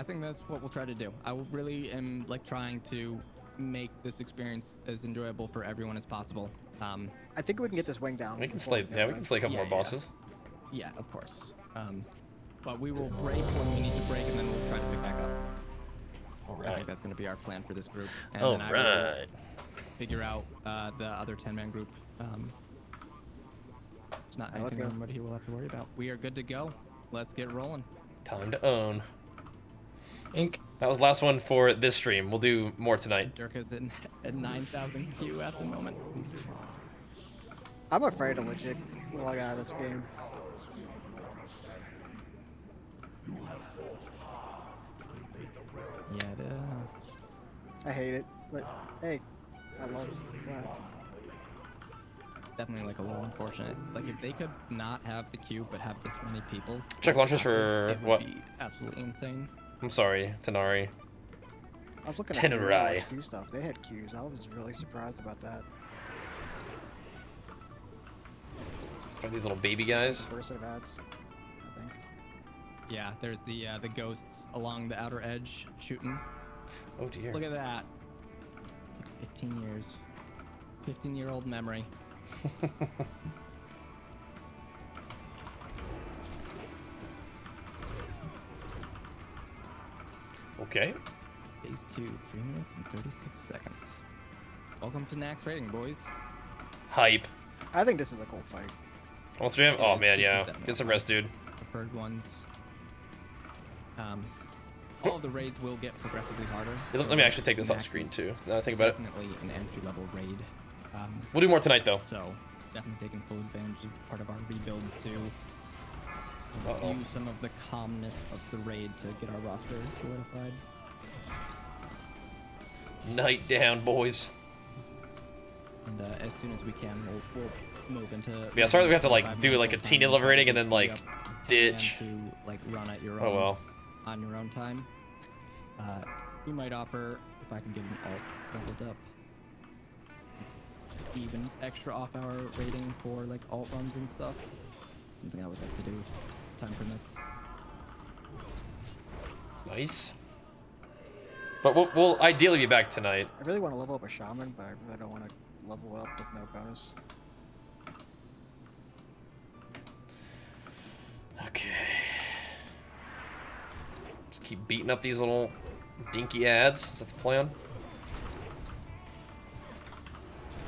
think that's what we'll try to do. I really am like trying to make this experience as enjoyable for everyone as possible. I think we can get this wing down. We can before slay, go yeah, we live. can slay a couple Yeah, more yeah. bosses. Yeah, of course. But we will break when we need to break, and then we'll try to pick back up. I Alright. think that's going to be our plan for this group. And then I will Alright. figure out the other 10-man group. It's not Alright, let's anything go. anybody will have to worry about. We are good to go. Let's get rolling. Time to own. Ink. That was the last one for this stream. We'll do more tonight. Dirk is at 9,000 Q at the moment. I'm afraid to legit log out of this game. Yeah, I hate it, but hey, I love Wrath. definitely like a little unfortunate. Like if they could not have the queue but have this many people. Check launchers active, for it would what? Be absolutely insane. I'm sorry, Tanari. I was looking at Tenurai. the stuff. They had queues. I was really surprised about that. Find these little baby guys. First set of ads, I think. Yeah, there's the ghosts along the outer edge shooting. Oh dear. Look at that. It's like 15 years. 15-year-old memory. Okay. Phase 2, 3 minutes and 36 seconds. Welcome to Nax Rating, boys. Hype. I think this is a cool fight. All three of them? Oh Yes, man, this is yeah. definitely Get some fun. rest, dude. Preferred ones. All of the raids will get progressively harder. Let so me actually take this off Nax screen is too. Now I think about it. Definitely an entry-level raid. We'll do more tonight though. So definitely taking full advantage of part of our rebuild to Uh-oh. use some of the calmness of the raid to get our roster solidified. Night down, boys. And as soon as we can, we'll move into. Yeah, sorry that we have to, like, 25 do, like, a full-time teeny level rating and then, like, up ditch. and to like run at your own. Oh well. On your own time. We might offer, if I can get an alt leveled up, even extra off-hour rating for like alt runs and stuff. Something I would like to do if time permits. Nice. But we'll ideally be back tonight. I really want to level up a shaman, but I really don't want to level it up with no bonus. Okay. Just keep beating up these little dinky ads. Is that the plan?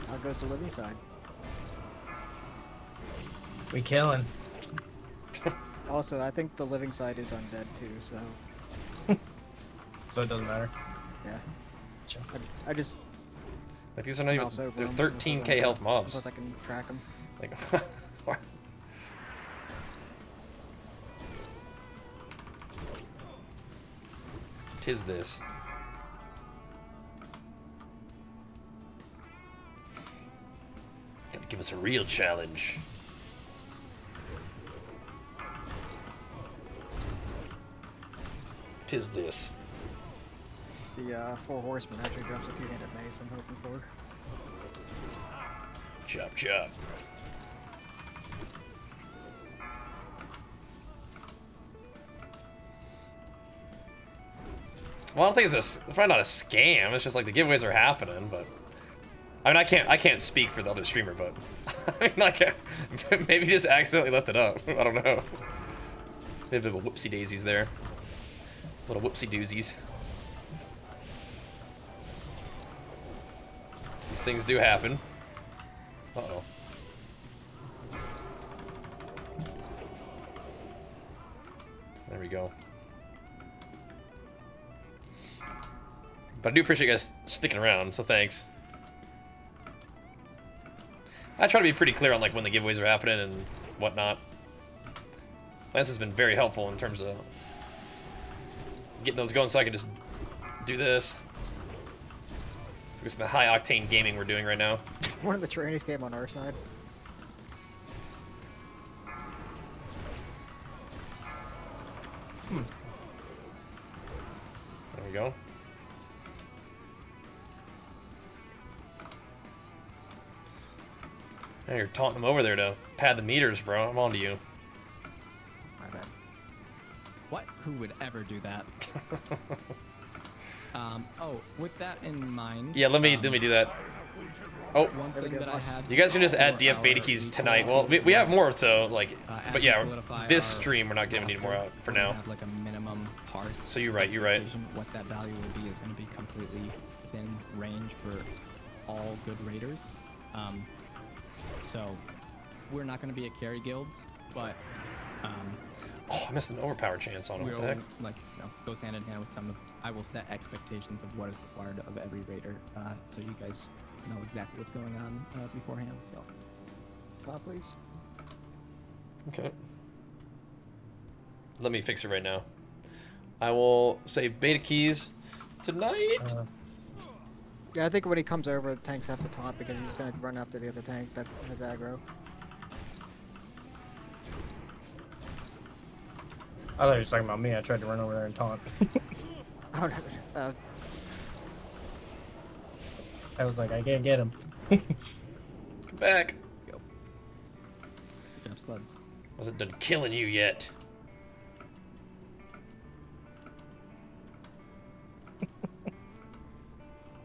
How goes the living side? We killing. Also, I think the living side is undead too, so So it doesn't matter. yeah. Sure. I just Like these are not even. mouse over They're them, 13k health mobs. Plus I can track them. Like. Tis this. Gotta give us a real challenge. Tis this. the 4 horsemen actually drops a 2-handed mace I'm hoping for. Chop, chop. Well, I don't think it's probably not a scam. It's just like the giveaways are happening, but I mean, I can't speak for the other streamer, but I mean, like, maybe he just accidentally left it up. I don't know. Maybe a little whoopsie daisies there. Little whoopsie doozies. These things do happen. Uh-oh. There we go. But I do appreciate you guys sticking around, so thanks. I try to be pretty clear on like when the giveaways are happening and whatnot. Lance has been very helpful in terms of getting those going so I can just do this. Focus on the high octane gaming we're doing right now. One of the trainees came on our side. There we go. Now you're taunting him over there to pad the meters, bro. I'm on to you. My bad. What? Who would ever do that? Oh, with that in mind. Yeah, let me do that. Oh, One thing that I had. you guys can just add for DF our beta keys weekly tonight. Well, we have more, so like, as but we yeah, solidify this our stream we're not giving any more roster, out for we're gonna now. Have like a minimum parse. So you're right. You're right. expectation. What that value will be is going to be completely within range for all good raiders. So we're not going to be a carry guild, but Oh, I missed an overpower chance on him. What we'll the heck? like goes hand in hand with some of. I will set expectations of what is required of every raider, so you guys know exactly what's going on beforehand. So Top, please. Okay. Let me fix it right now. I will say beta keys tonight. Yeah, I think when he comes over, the tanks have to taunt because he's gonna run after the other tank that has aggro. I thought you were talking about me. I tried to run over there and taunt. Oh, no, I was like, I can't get him. Come back. good job, sluds. Wasn't done killing you yet.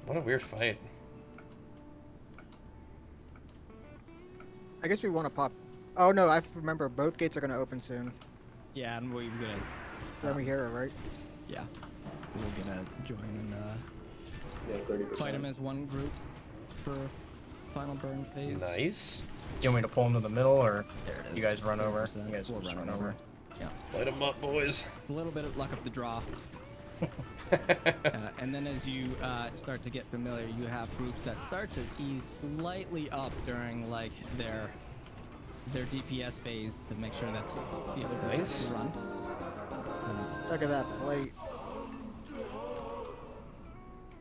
What a weird fight. I guess we want to pop. Oh no, I remember both gates are gonna open soon. Yeah, and we're gonna. Then we hear it, right? Yeah, we're gonna join and Yeah, 30%. fight him as one group for final burn phase. Nice. Do you want me to pull him to the middle, or There it is. you guys run over? 30%. You guys We'll just run run over. Yeah, Light them up, boys. it's a little bit of luck of the draw. And then as you start to get familiar, you have groups that start to ease slightly up during like their DPS phase to make sure that the other group Nice. can run. Look at that plate.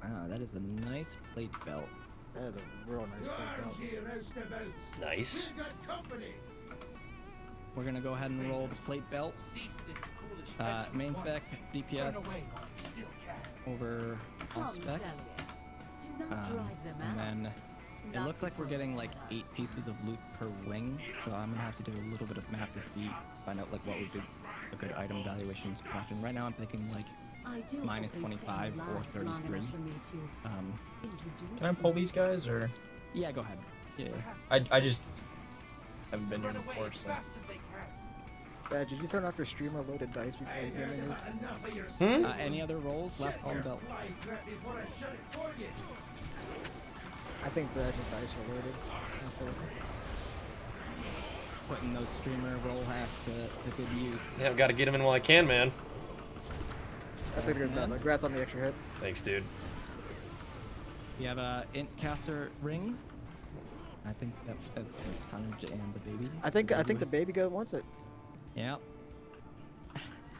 Wow, that is a nice plate belt. That is a real nice plate belt. Nice. We're gonna go ahead and roll the plate belt. Main spec, DPS over off spec. And then it looks like we're getting like 8 pieces of loot per wing, so I'm gonna have to do a little bit of math to find out like what would be a good item valuation option. Right now I'm thinking like minus 25 or 33. Can I pull these guys, or Yeah, go ahead. Yeah. I just haven't been here before, so. Dad, did you turn off your streamer loaded dice before you came in here? Any other rolls? Last column belt. I think Brad's dice are loaded. It's not fair. Putting those streamer roll hacks to good use. Yeah, gotta get him in while I can, man. That's a good bet. Congrats on the extra hit. Thanks, dude. We have a int caster ring. I think that's the tonnage and the baby. I think the baby goat wants it. Yeah.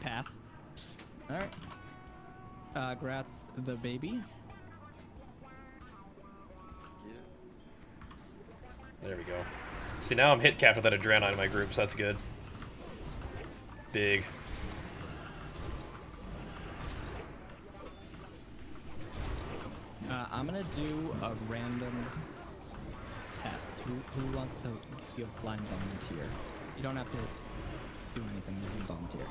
Pass. All right. Grats the baby. There we go. See, now I'm hit capped with that Adrenaline in my group, so that's good. Big. I'm gonna do a random test. Who wants to be a blind volunteer? You don't have to do anything. You can volunteer.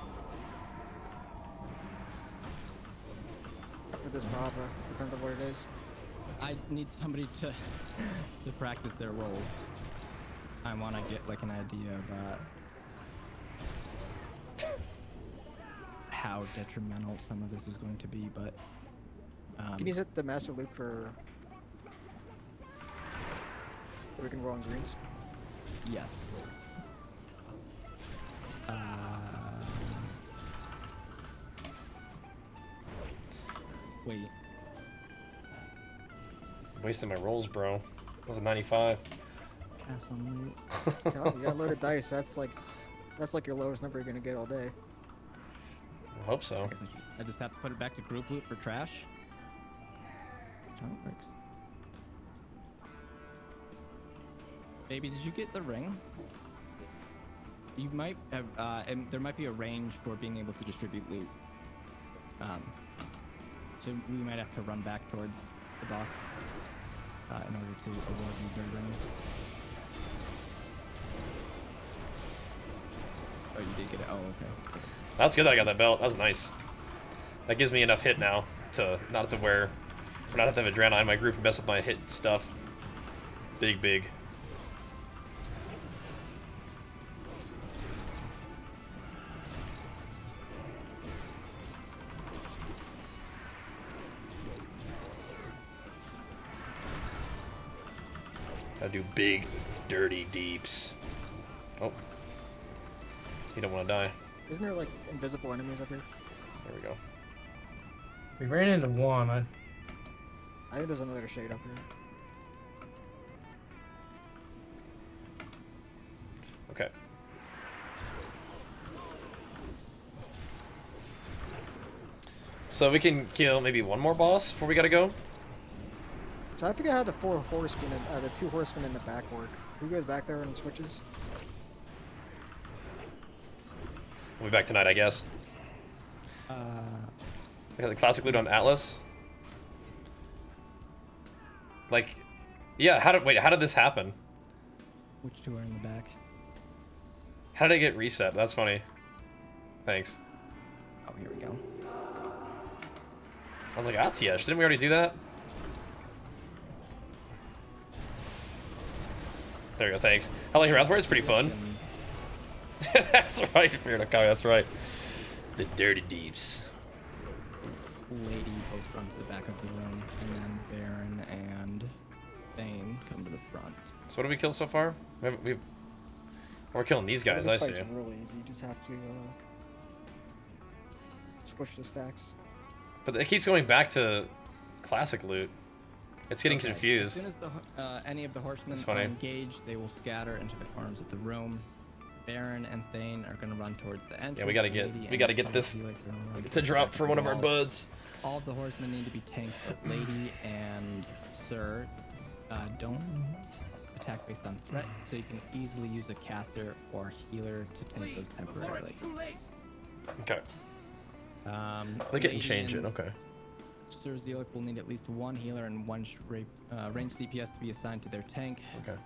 After this Rava, depends on what it is. I need somebody to to practice their roles. I want to get like an idea of how detrimental some of this is going to be, but Can you set the master loop for so we can roll on greens? yes. Wait. Wasting my rolls, bro. That was a 95. Pass on loot. You got loaded dice. That's like your lowest number you're gonna get all day. I hope so. I guess I just have to put it back to group loot for trash. That's how it works. Baby, did you get the ring? You might have, and there might be a range for being able to distribute loot. So we might have to run back towards the boss in order to award you the ring. Oh, you did get it. Oh, okay. That's good that I got that belt. That was nice. That gives me enough hit now to not have to wear, or not have to have Adrena in my group and mess with my hit stuff. Big. Gotta do big, dirty deeps. Oh. You don't want to die. Isn't there like invisible enemies up here? There we go. We ran into one. I think there's another shade up here. Okay. So we can kill maybe one more boss before we gotta go? So I forget how the the two horsemen in the back work. Who goes back there and switches? We'll be back tonight, I guess. I got the classic loot on Atlas. Like, yeah, how did this happen? Which two are in the back? How did it get reset? That's funny. Thanks. Oh, here we go. I was like, Atiesh, didn't we already do that? There we go, thanks. I like Wrathward, it's pretty fun. That's right, Fear no Kami, that's right. The dirty deeps. Lady both run to the back of the room, and then Baron and Thane come to the front. So what did we kill so far? We're killing these guys, I This see. fight's really easy. You just have to push the stacks. But it keeps going back to classic loot. It's getting Okay. confused. As soon as any of the horsemen That's are funny. engaged, they will scatter into the corners of the room. Baron and Thane are going to run towards the entrance. Yeah, we gotta get this to drop for one of our buds. All of the horsemen need to be tanked, but Lady and Sir don't attack based on threat, so you can easily use a caster or healer to tank those temporarily. Okay. They Lady can change it, and okay. Sir Zealot will need at least one healer and one ranged DPS to be assigned to their tank. Okay.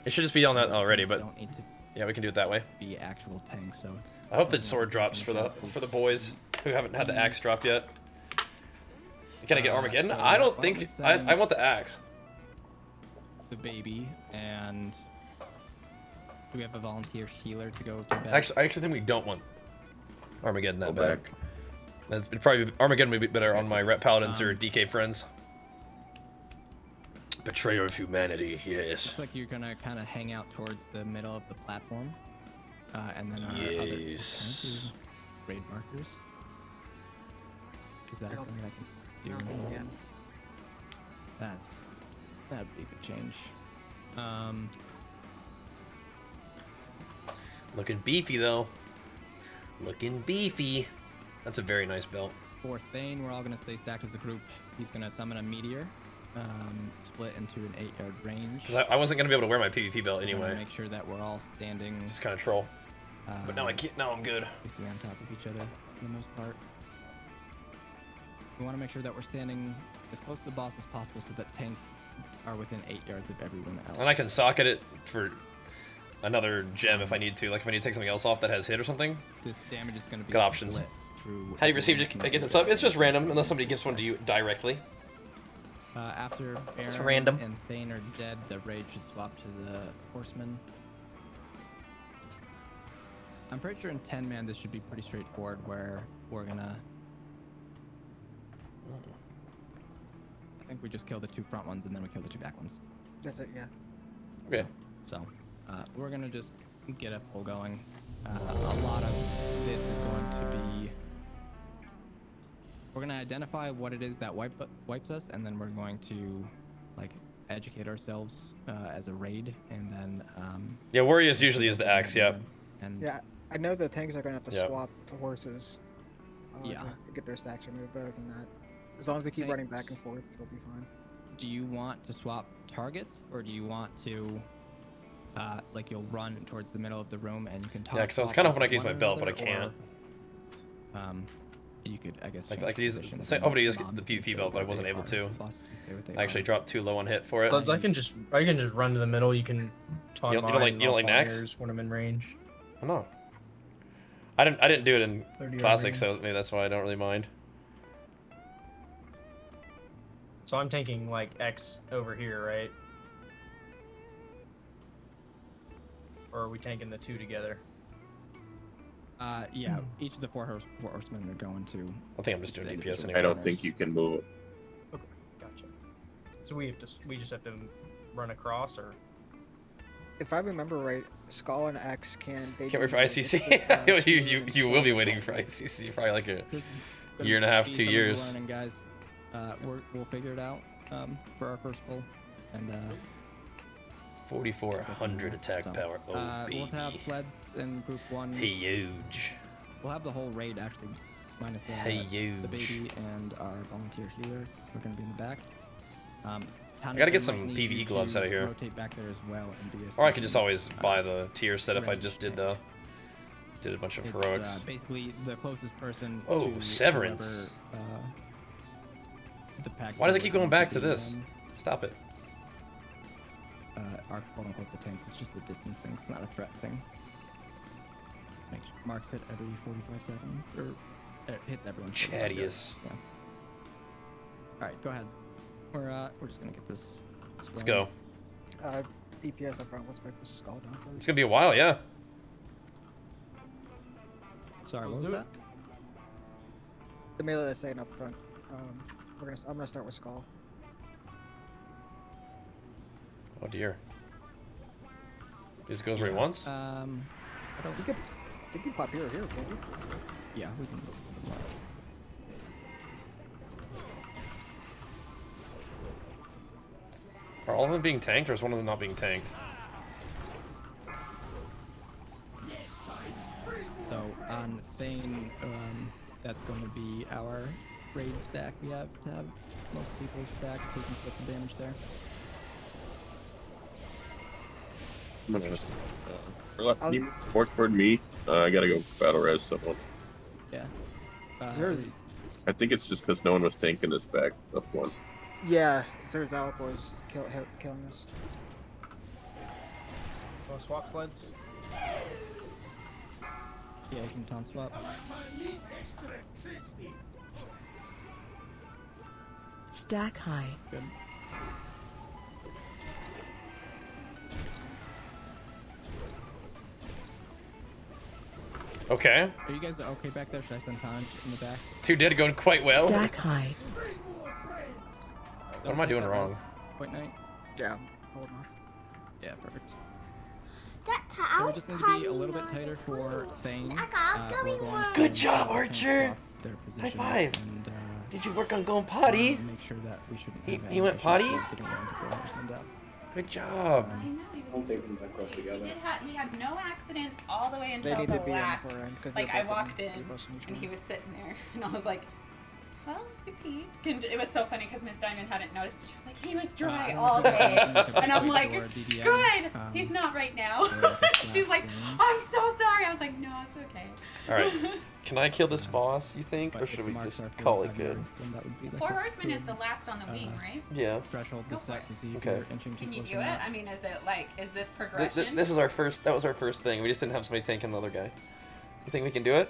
It should just be on that Those already, tanks but don't need to yeah, we can do it that way. be actual tanks, so I hope that sword drops for the boys who haven't had the axe drop yet. Can I get Armageddon? so I don't why don't we think send- I want the axe. the baby, and do we have a volunteer healer to go to bed? Actually, I actually think we don't want Armageddon that Go bad. back. It'd probably Armageddon would be better on my Rep Paladins or DK friends. Betrayer of humanity, yes. Looks like you're gonna kind of hang out towards the middle of the platform, and then our other Yes. tank raid markers. Is that I don't- something I can I don't think do? we can. That'd be a good change. Looking beefy though. Looking beefy. That's a very nice belt. For Thane, we're all gonna stay stacked as a group. He's gonna summon a meteor, split into an 8-yard range. Because I wasn't gonna be able to wear my PvP belt We're gonna anyway. make sure that we're all standing. Just kind of troll. But now I can't. Now I'm good. Basically on top of each other for the most part. We want to make sure that we're standing as close to the boss as possible so that tanks are within 8 yards of everyone else. And I can socket it for another gem if I need to. Like if I need to take something else off that has hit or something. This damage is going to be Good options. split through. How you received everyone it? I guess it's connected. up. It's just random unless somebody gives one to you directly. After It's Aaron random. and Thane are dead, the raid should swap to the horseman. I'm pretty sure in 10-man this should be pretty straightforward where we're gonna... I think we just kill the 2 front ones and then we kill the 2 back ones. That's it, yeah. Okay. So, we're gonna just get a pull going. A lot of this is going to be... We're gonna identify what it is that wipes us, and then we're going to, like, educate ourselves as a raid, and then... Yeah, Warriors usually use the axe, yep. And Yeah, I know the tanks are gonna have to Yep. swap to horses. Yeah. To get their stacks removed, but other than that, as long as we keep running back and forth, we'll be fine. do you want to swap targets, or do you want to, like, you'll run towards the middle of the room and you can talk? Yeah, because I was kind of hoping I could use my belt, but I can't. You could, I guess. I change could use positions the, and hoping to use mom the can stay PvP belt, but I where wasn't they able are, to. boss can stay where they I actually are. dropped too low on hit for it. So I can just run to the middle. You can taunt You don't like- mine, you don't I'll like taunt Nax? yours when I'm in range. Oh, no. I didn't do it in 30 classic, range. so maybe that's why I don't really mind. So I'm tanking like X over here, right? Or are we tanking the 2 together? Yeah, each of the four horsemen are going to. I think I'm just doing DPS individual anyway. I don't think you can move it. Okay, gotcha. So we just have to run across, or If I remember right, Skull and X can. They Can't wait for do ICC. instant, you will be waiting for ICC probably like a This is gonna year and a half, be 2 some of the years. Learning, guys. We'll figure it out for our first pull, and 4,400 attack so, power. Oh, we'll have baby. sleds in group 1. Huge. We'll have the whole raid actually, minus Huge. the baby and our volunteer healer. We're gonna be in the back. I gotta get Tana some might need PvE you gloves to out of here. Rotate back there as well and be a Or I could just second, always buy the tier set if I range just did tank. did a bunch of It's, heroics. basically the closest person. Oh, to Severance. whoever, the pack Why does it leader keep going would back to be, this? Stop it. Our quote unquote the tanks. It's just a distance thing. It's not a threat thing. Marks it every 45 seconds, or it hits everyone. for 45 Chattius. yards. Yeah. All right, go ahead. We're just gonna get this. Let's go. DPS up front. Let's make this Skull down first. It's gonna be a while, yeah. Sorry, what Let's was do that? The melee that's saying up front. I'm gonna start with Skull. Oh dear. He just goes where he wants. I don't. You could, you can pop here or here, can't you? Yeah, we can go to the west. Are all of them being tanked, or is one of them not being tanked? So on Thane, that's going to be our raid stack. We have to have most people stacked, taking split the damage there. I'm gonna can you work toward me. I gotta go battle res someone. Yeah. There's- I think it's just because no one was tanking this back up one. Yeah, Zerzalk was killing us. oh, swap sleds. Yeah, you can taunt swap. Stack high. Good. Okay. Are you guys okay back there? Should I send Tanj in the back? 2 did going quite well. Stack high. What am I doing wrong? Point night. Yeah, hold off. Yeah, perfect. So we just need to be a little bit tighter for Thane. We're going to Good job, swap Archer! their positions five. And, Did you work on going potty? make sure that we shouldn't He- have he any went issues potty? with getting around the 4 horsemen down. Good job. I know. I'll take them across He together. he had no accidents all the way They until need the to be last. in for end because Like I walked in and he was sitting there, and I was like, "Well, he peed." And it was so funny because Miss Diamond hadn't noticed. She was like, "He was dry all day," and I'm like, "Good, he's not right now." She's like, "I'm so sorry." I was like, "No, it's okay." All right. Can I kill this boss, you think? But Or if should the we marks just are call it 45 good? yards, then that would be like Four a Horsemen is good, the last on the wing, right? Yeah. threshold to Go for set it. to see if Okay. you're inching too Can you close do or it? not. I mean, is it like, is this progression? This is our first. That was our first thing. We just didn't have somebody tanking the other guy. You think we can do it?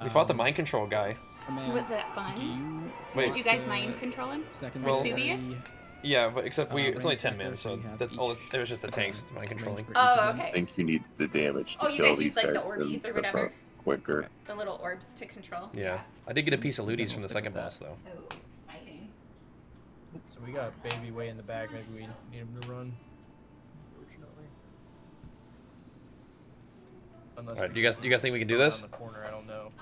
We fought the mind control guy. Man, Was that fun? do you Wait. Did you guys want mind the control him? Well- Vesuvius? Yeah, but except it's only range 10 men, checkers, so we have that all it each, was just the tanks mind range controlling. for each Oh, of them. I okay. think you need the damage to Oh, you kill guys these use, like, the guys in Orbeez or the whatever? front quicker. Okay. The little orbs to control? Yeah, I did get a piece of Then looties we'll from the stick second with boss that. though. Oh, exciting. So we got baby way in the back. Maybe we need him to run. Unfortunately. Unless All right, we you guys think we can do this? around the corner, I don't know.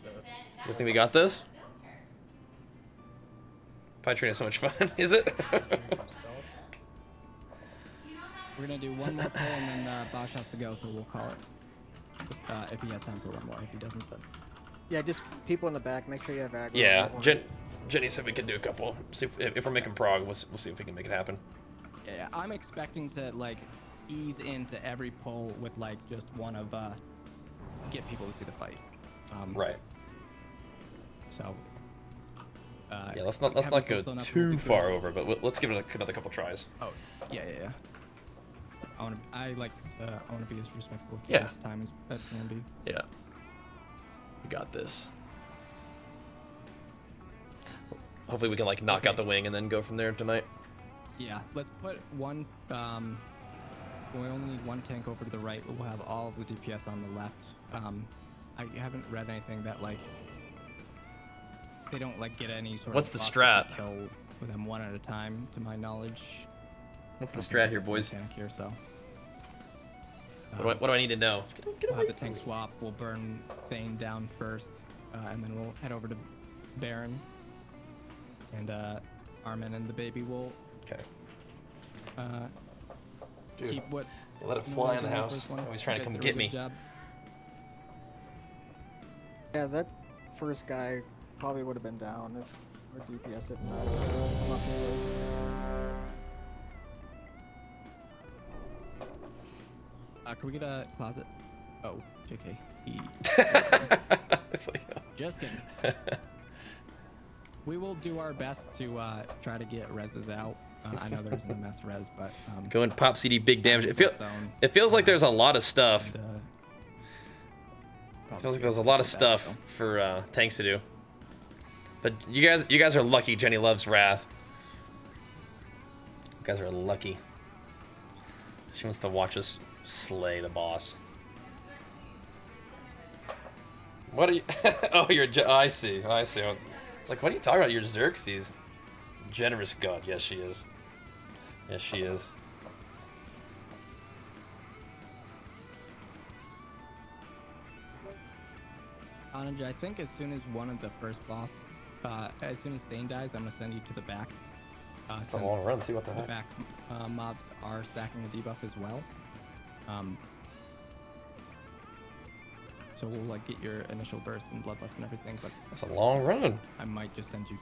You guys think we got this? Pie train is so much fun, is it? We're gonna do one more pull and then Bosch has to go, so we'll call it. If he has time for one more. If he doesn't, then Yeah, just people in the back. Make sure you have aggro. Yeah, on Jenny said we could do a couple. See if we're making prog, we'll see if we can make it happen. yeah, I'm expecting to like ease into every pull with like just one of get people to see the fight. Right. So. Yeah, let's not go too far over, but let's give it another couple tries. Oh, yeah. I want to be as respectful of Yeah. people's time as that can be. Yeah. We got this. Hopefully we can like knock out the wing and then go from there tonight. Yeah, let's put one. We only need one tank over to the right. We'll have all of the DPS on the left. I haven't read anything that like they don't like get any sort What's of the box strat? kill with them one at a time, to my knowledge. What's the I don't strat think here, that's a boys? mechanic here, so. What do I need to know? We'll have the tank swap. We'll burn Thane down first, and then we'll head over to Baron. And Armin and the baby will Okay. Dude, keep what. yeah, let it you fly know, in the doing house. first one. Always trying to You guys come did a get really me. good job. Yeah, that first guy probably would have been down if our DPS hadn't died. So I'm not too worried. Can we get a closet? Oh, JK. It's like, Just kidding. We will do our best to try to get reses out. I know there's an MS res, but go and pop CD big damage. Stone, It feels like there's a lot of stuff. and, It feels like there's a lot of stuff for tanks to do. But you guys are lucky. Jenny loves Wrath. You guys are lucky. She wants to watch us slay the boss. What are you? Oh, I see. It's like, what are you talking about? You're Xerxes. Generous god. Yes, she is. Yes, she is. Ananja, I think as soon as one of the first boss, as soon as Thane dies, I'm gonna send you to the back. It's a long run too. What the The heck? back mobs are stacking a debuff as well. So we'll like get your initial burst and bloodlust and everything, but That's a long run. I might just send you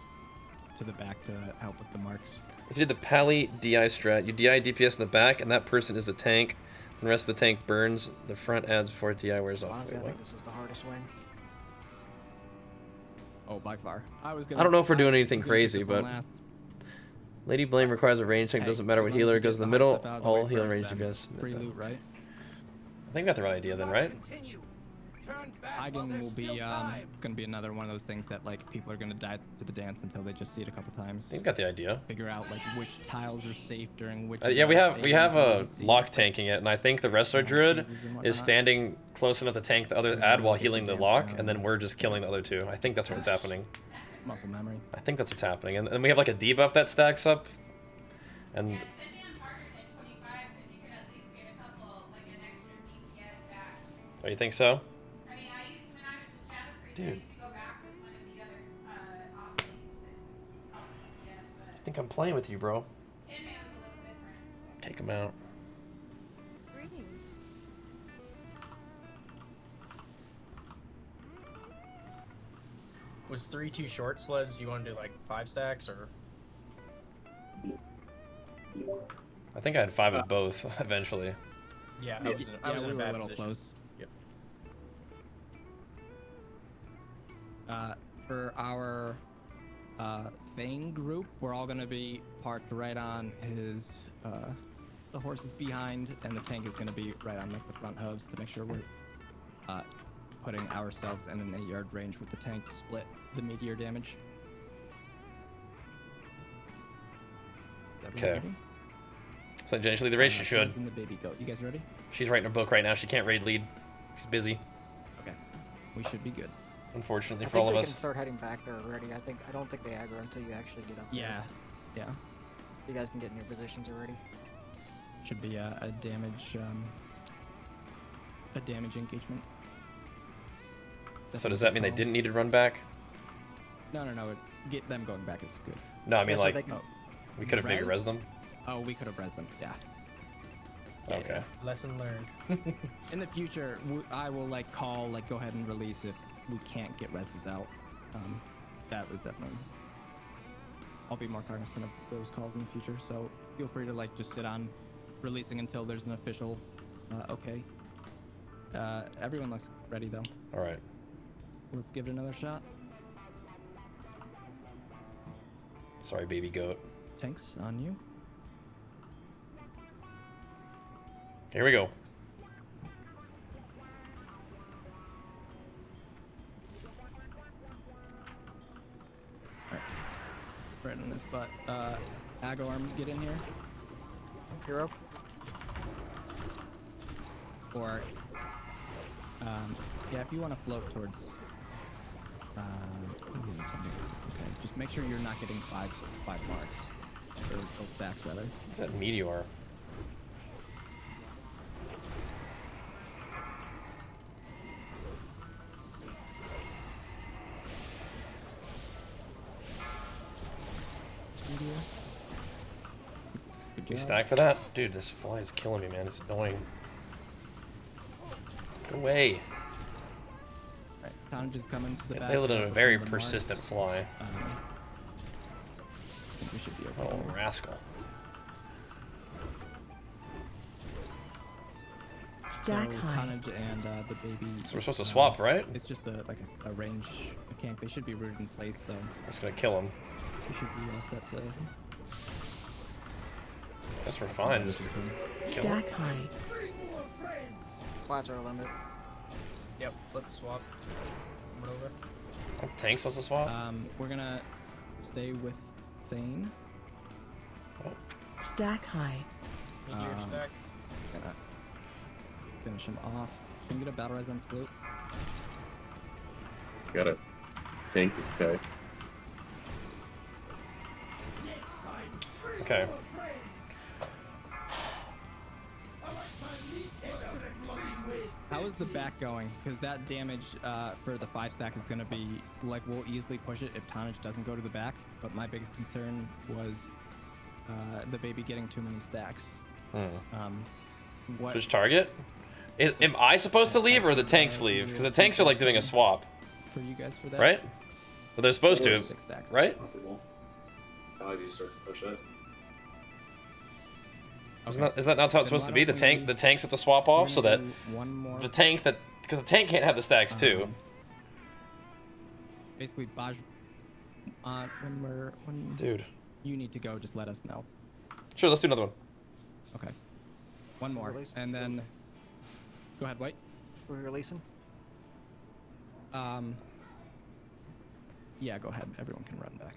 to the back to help with the marks. If you did the Pally DI strat, you DI DPS in the back, and that person is the tank. And the rest of the tank burns. The front adds before DI wears off. Honestly, Wait, I what? think this is the hardest wing. Oh, by far. I don't know if we're doing anything was gonna take crazy, this one but- last. Lady Blame requires a range tank. Hey, Doesn't matter as what long as healer we goes get in the the hard middle. stuff out of the All way healing first, range you then guys. free loot, right? I think we got the right idea then, right? Hagen will be gonna be another one of those things that like people are gonna die to the dance until they just see it a couple times. I think we got the idea. Figure out like which tiles are safe during which. Yeah, we have a AoE lock tanking it, and I think the rest of our druid phases and is whatnot. standing close enough to tank the other And ad then while we'll get healing the the dance lock, down. and then we're just killing the other two. I think that's what's happening. Muscle memory. I think that's what's happening, and we have like a debuff that stacks up, and Yeah, send me on harder than 25 because you can at least get a couple, like an extra DPS back. oh, you think so? I mean, when I was with Shadow Priest, I Dude. used to go back with one of the other off-lanes and help DPS, I but think I'm playing with you, bro. Tin Man's a little different. Take him out. Greetings. Was 3 too short, Sleds? Do you want to do like 5 stacks or? I think I had 5 of both eventually. Yeah, I was in a we were bad a little position. close. Yep. For our Thane group, we're all gonna be parked right on his the horses behind, and the tank is gonna be right on like the front hooves to make sure we're putting ourselves in an 8-yard range with the tank to split the meteor damage. Is everyone Okay. ready? So Jenny should lead the raid. She should. And the baby goat. You guys ready? She's writing a book right now. She can't raid lead. She's busy. Okay. We should be good. Unfortunately I for all think of they can us. start heading back there already. I don't think they aggro until you actually get up there. Yeah. Yeah. You guys can get in your positions already. Should be a damage engagement. So does that mean they didn't need to run back? No. Get them going back is good. No, I mean Yeah, so like they can- we could have maybe Res? res them. Oh, we could have res them. Yeah. Okay. Lesson learned. In the future, I will like call, like go ahead and release if we can't get reses out. That was definitely. I'll be more cognizant of those calls in the future. So feel free to like just sit on releasing until there's an official. Okay. Everyone looks ready though. All right. Let's give it another shot. Sorry, baby goat. Tanks on you. Here we go. Right on his butt. Agorm, get in here. Hero. Or, yeah, if you want to float towards, okay. Just make sure you're not getting five marks, or full stacks rather. What's that meteor? Meteor. Good You job. stack for that? Dude, this fly is killing me, man. It's annoying. Go away. Right, Tonnage is coming to the back. They live in a with very some of the marks. persistent fly. I think we should be okay. Oh, here. rascal. So Tonnage and the baby. So we're supposed to swap, right? It's just a range mechanic. They should be rooted in place, so I'm just gonna kill him. we should be all set to. Guess we're fine. Just kill him. high. Flats are a limit. Yep, let's swap. Coming over. Oh, Tank's supposed to swap? We're gonna stay with Thane. Stack high. Meteor stack. Gonna finish him off. Can we get a battle res on split? Gotta tank this guy. Okay. How is the back going? Because that damage for the 5 stack is gonna be like we'll easily push it if Tonnage doesn't go to the back. But my biggest concern was the baby getting too many stacks. What? Which target? Am I supposed to leave or the tanks leave? Because the tanks are like doing a swap, For you guys for that? right? But they're supposed to, 6 stacks. right? Comfortable. How do you start to push it? Is that not how it's Then supposed to why be? The don't we- tanks have to swap off so We're that gonna do one more. the tank that because the tank can't have the stacks too. Basically, Baj. When Dude. you need to go, just let us know. Sure, let's do another one. Okay. One more, Release. and then. Go ahead, White. Are we releasing? Yeah, go ahead. Everyone can run back.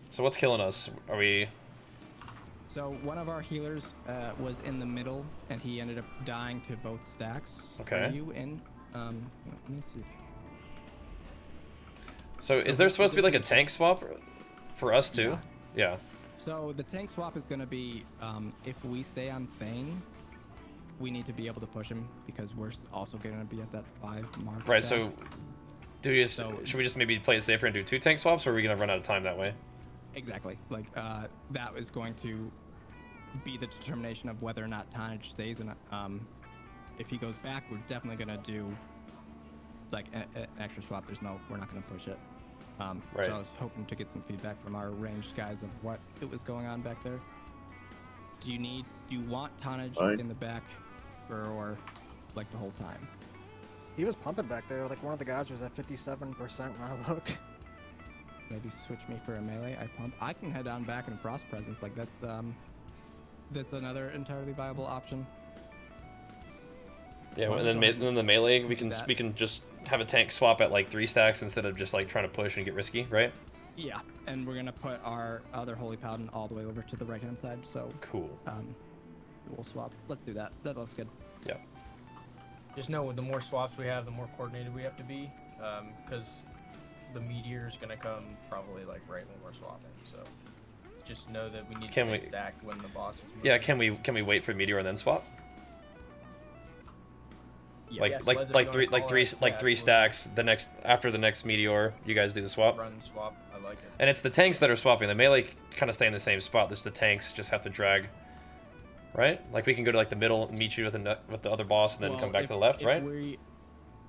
So what's killing us? Are we? So one of our healers was in the middle, and he ended up dying to both stacks. Okay. Are you in? Let me see. So is there supposed to be like a tank swap for us too? Yeah. So the tank swap is going to be if we stay on Thane, we need to be able to push him because we're also going to be at that 5 mark. Right. stack. So should we just maybe play it safer and do 2 tank swaps, or are we gonna run out of time that way? Exactly. Like that is going to be the determination of whether or not Tonnage stays. And if he goes back, we're definitely gonna do like an extra swap. We're not gonna push it. Right. So I was hoping to get some feedback from our ranged guys of what it was going on back there. Do you want Tonnage Fine. in the back for like the whole time? He was pumping back there. Like one of the guys was at 57% when I looked. Maybe switch me for a melee. I pump. I can head on back in Frost Presence. Like that's another entirely viable option. Yeah, Why and don't then the melee we can that? we can just have a tank swap at like 3 stacks instead of just like trying to push and get risky, right? Yeah, and we're gonna put our other Holy Paladin all the way over to the right hand side. So Cool. we'll swap. Let's do that. That looks good. Yeah. Just know the more swaps we have, the more coordinated we have to be, because the meteor is gonna come probably like right when we're swapping. So just know that we need to stay stacked when the boss is moving. Yeah, can we wait for meteor and then swap? Yeah. Like Yeah, sleds, if you wanna call it. Yeah, three stacks. After the next meteor, you guys do the swap. Run swap. I like it. And it's the tanks that are swapping. The melee kind of stay in the same spot. Just the tanks just have to drag. Right? Like we can go to like the middle and meet you with the other boss, and then Well, come back if- to the left, if right?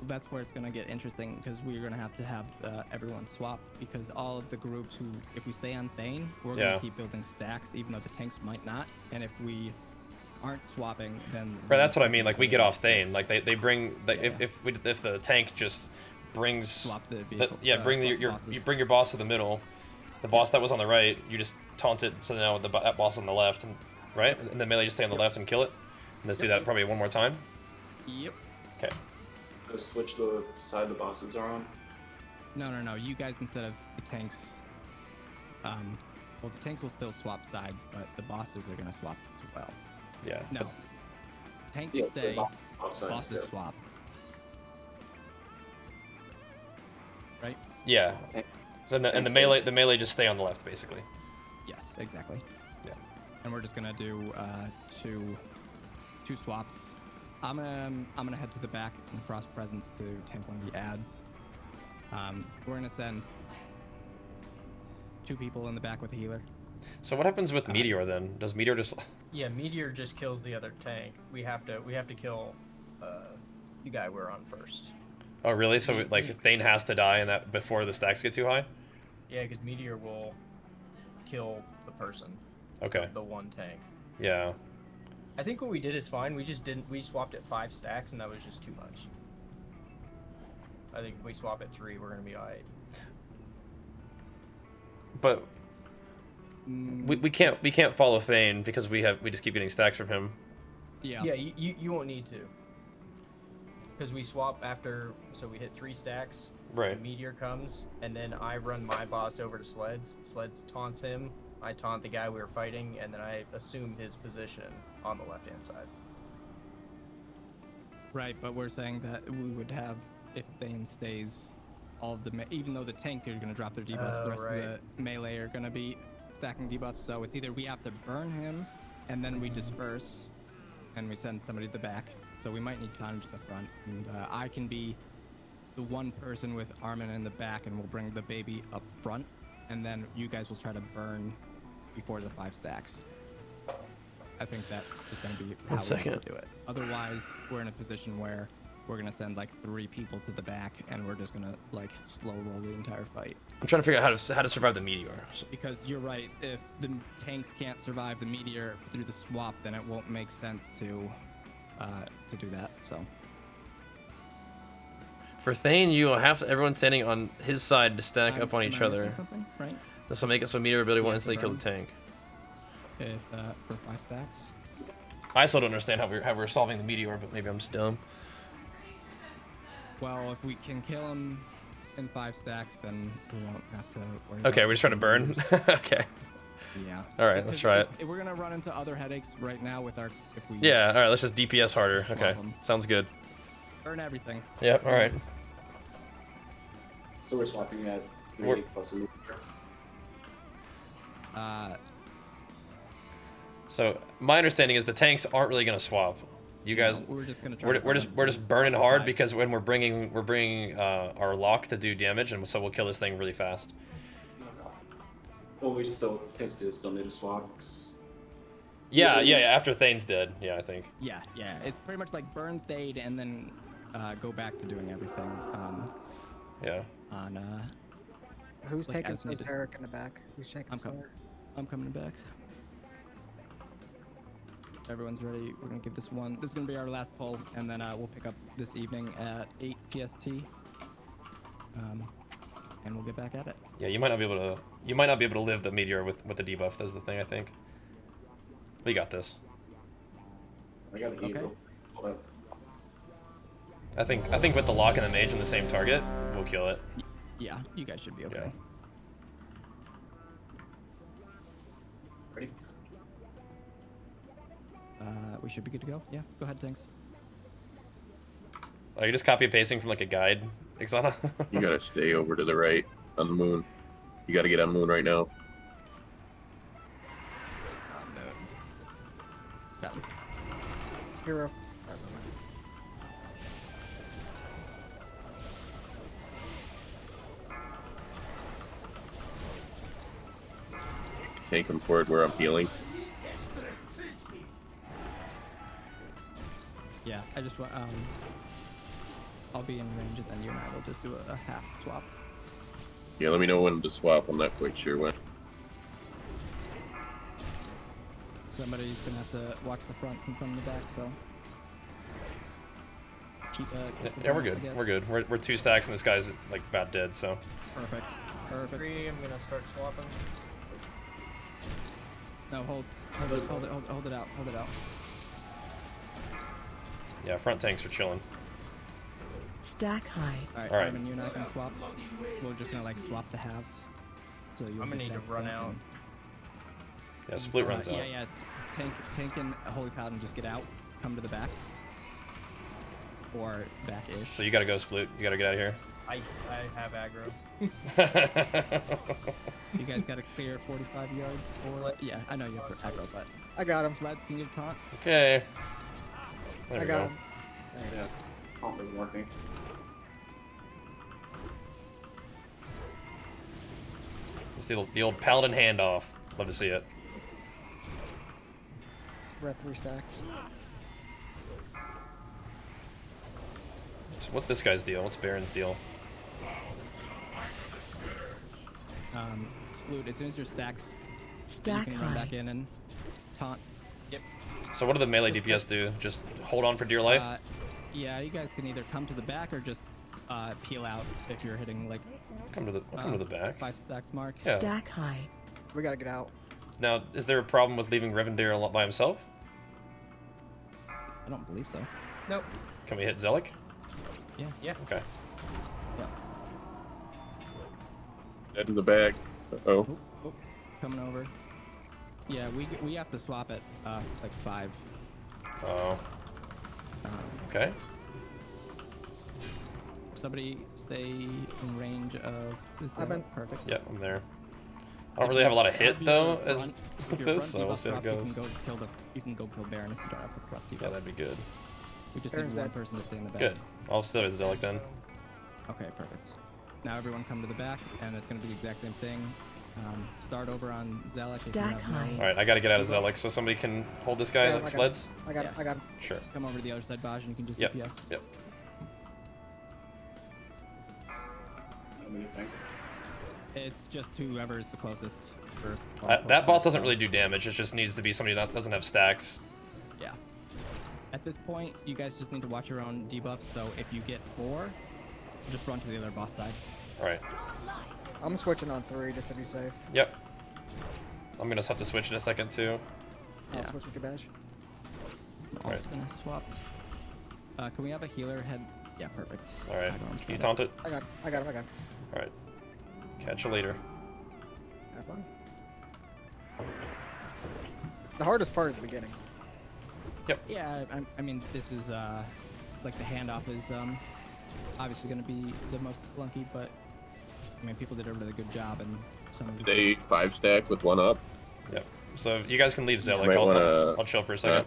That's where it's gonna get interesting because we're gonna have to have everyone swap because all of the groups who, if we stay on Thane, we're gonna keep building stacks even though the tanks might not, and if we aren't swapping, then Right, that's what I mean. Like we get off Thane. six. Like they bring if the tank just brings Swap the vehicle. bring swap your bosses. you bring your boss to the middle, the boss that was on the right, you just taunt it. So now that boss on the left, and right, and then melee just stay on the left and kill it. And let's do that probably one more time. Yep. Okay. So switch the side the bosses are on. No. You guys instead of the tanks. Well, the tanks will still swap sides, but the bosses are gonna swap as well. Yeah. No. Tanks Yeah, stay. Upsides Bosses too. swap. Right? Yeah. So and the melee just stay on the left basically. Yes, exactly. Yeah. And we're just gonna do two swaps. I'm gonna head to the back in Frost Presence to tank one of the ads. We're gonna send 2 people in the back with a healer. So what happens with meteor then? Does meteor just? Yeah, meteor just kills the other tank. We have to kill the guy we're on first. Oh really? So like Thane has to die and that before the stacks get too high? Yeah, because meteor will kill the person. Okay. The one tank. Yeah. I think what we did is fine. We just didn't. We swapped at 5 stacks, and that was just too much. I think if we swap at 3, we're gonna be alright. But we can't follow Thane because we just keep getting stacks from him. Yeah. Yeah, you won't need to. Because we swap after, so we hit 3 stacks. Right. Meteor comes, and then I run my boss over to Sleds. Sleds taunts him. I taunt the guy we were fighting, and then I assume his position on the left-hand side. Right, but we're saying that we would have, if Thane stays, all of the even though the tank are gonna drop their debuffs, the rest of the melee are gonna be stacking debuffs. So it's either we have to burn him, and then we disperse, and we send somebody to the back. So we might need time to the front, and I can be the one person with Armin in the back, and we'll bring the baby up front, and then you guys will try to burn before the 5 stacks. I think that is going to be how we have to do it. Otherwise, we're in a position where we're going to send like 3 people to the back, and we're just going to like slow roll the entire fight. I'm trying to figure out how to survive the meteor. Because you're right, if the tanks can't survive the meteor through the swap, then it won't make sense to do that. So for Thane, you have everyone standing on his side to stack up on each am I other. missing something? Right? This will make it so meteor ability won't Yeah, instantly kill the burn. tank. If for 5 stacks. I still don't understand how we're solving the meteor, but maybe I'm just dumb. Well, if we can kill him in 5 stacks, then we won't have to worry. Okay, about we're just trying to burn. Okay. Yeah. All right, let's try it. We're gonna run into other headaches right now with our. If we Yeah. All right, let's just DPS harder. Swap Okay, 'em. sounds good. burn everything. Yep. All right. So we're swapping at 3 We're- plus a meteor. So my understanding is the tanks aren't really gonna swap. You guys, we're just gonna try. we're just burning hard because when we're bringing our lock to do damage, and so we'll kill this thing really fast. Well, we just still need to swap. Yeah. After Thane's dead, yeah, I think. Yeah. It's pretty much like burn Thade and then go back to doing everything. Yeah. On Who's like, taking as needed. Esoteric in the back? Who's taking Esoteric? I'm coming back. Everyone's ready. We're gonna give this one. This is gonna be our last pull, and then we'll pick up this evening at 8. PST, and we'll get back at it. Yeah, you might not be able to. You might not be able to live the meteor with the debuff. That's the thing, I think. We got this. I got a heal. Okay. I think with the lock and the mage on the same target, we'll kill it. Yeah, you guys should be okay. Yeah. Ready? We should be good to go. Yeah, go ahead, Tanks. Are you just copy and pasting from like a guide, Ixana? You gotta stay over to the right on the moon. You gotta get on the moon right now. Got him. Hero. Tank him forward where I'm healing. Yeah, I just want I'll be in range and then you and I will just do a half swap. Yeah, let me know when to swap. I'm not quite sure when. Somebody's gonna have to watch the front since I'm in the back, so keep the Yeah, we're front, I good. guess. We're good. We're 2 stacks and this guy's like about dead. So. Perfect. Perfect. 3, I'm gonna start swapping. No, hold it out. Hold it out. Yeah, front tanks are chilling. Stack high. Alright, All right. Armin, you and I can swap. We're just gonna like swap the halves. So you'll I'm gonna get need to that run stack out. and- Yeah, split runs out. Yeah. Tank and Holy Paladin just get out, come to the back, or back-ish. So you gotta go split. You gotta get out of here. I have aggro. You guys got to clear 45 yards for. Yeah, I know you have aggro, but I got him. Sleds can you taunt? Okay. There I we got go. him. Yeah. Taunt isn't working. It's the old paladin handoff. Love to see it. We're at 3 stacks. So what's this guy's deal? What's Baron's deal? Sploot, as soon as your stacks, Stack you can run high. back in and taunt. So what do the melee DPS do? Just hold on for dear life? Yeah, you guys can either come to the back or just peel out if you're hitting like I'll come to the back. 5 stacks mark. Yeah. Stack high. We gotta get out. Now, is there a problem with leaving Rivendare by himself? I don't believe so. Nope. Can we hit Zelik? Yeah. Yeah. Okay. Yeah. Dead in the back. Uh-oh. Oh, coming over. Yeah, we have to swap at like 5. Oh. Okay. Somebody stay in range of this. I'm in. Perfect. Yeah, I'm there. I don't really have a lot of hit If though, your as front- if with your this, front so we'll debuff see how it dropped, goes. You can go kill Baron if you don't have the front debuff. Yeah, that'd be good. We just Baron's need one dead. person to stay in the back. Good. I'll stay with Zelik then. Okay, perfect. Now everyone come to the back, and it's going to be the exact same thing. Start over on Zelik. If you Stack have high. All right, I gotta get out of Zelik so somebody can hold this guy Yeah, I like got sleds. I got him. Yeah. I got him. Sure. Come over to the other side, Baj, and you can just Yep. DPS. Yep. Want me to tank this? It's just whoever is the closest. For That boss doesn't really do damage. It just needs to be somebody that doesn't have stacks. Yeah. At this point, you guys just need to watch your own debuffs. So if you get 4, just run to the other boss side. All right. I'm switching on 3 just to be safe. Yep. I'm gonna have to switch in a second too. I'll Yeah. switch with your badge. I'm Right. also gonna swap. Can we have a healer head? Yeah, perfect. All right. Aggro, Can you taunt it? I got him. I got him. All right. Catch you later. Have fun. The hardest part is the beginning. Yeah, I mean, this is like the handoff is obviously gonna be the most clunky, but I mean, people did a really good job, and some of these. They 5 stack with 1 up. Yep. So you guys can leave Zelik. Might I'll, wanna, I'll chill for a second.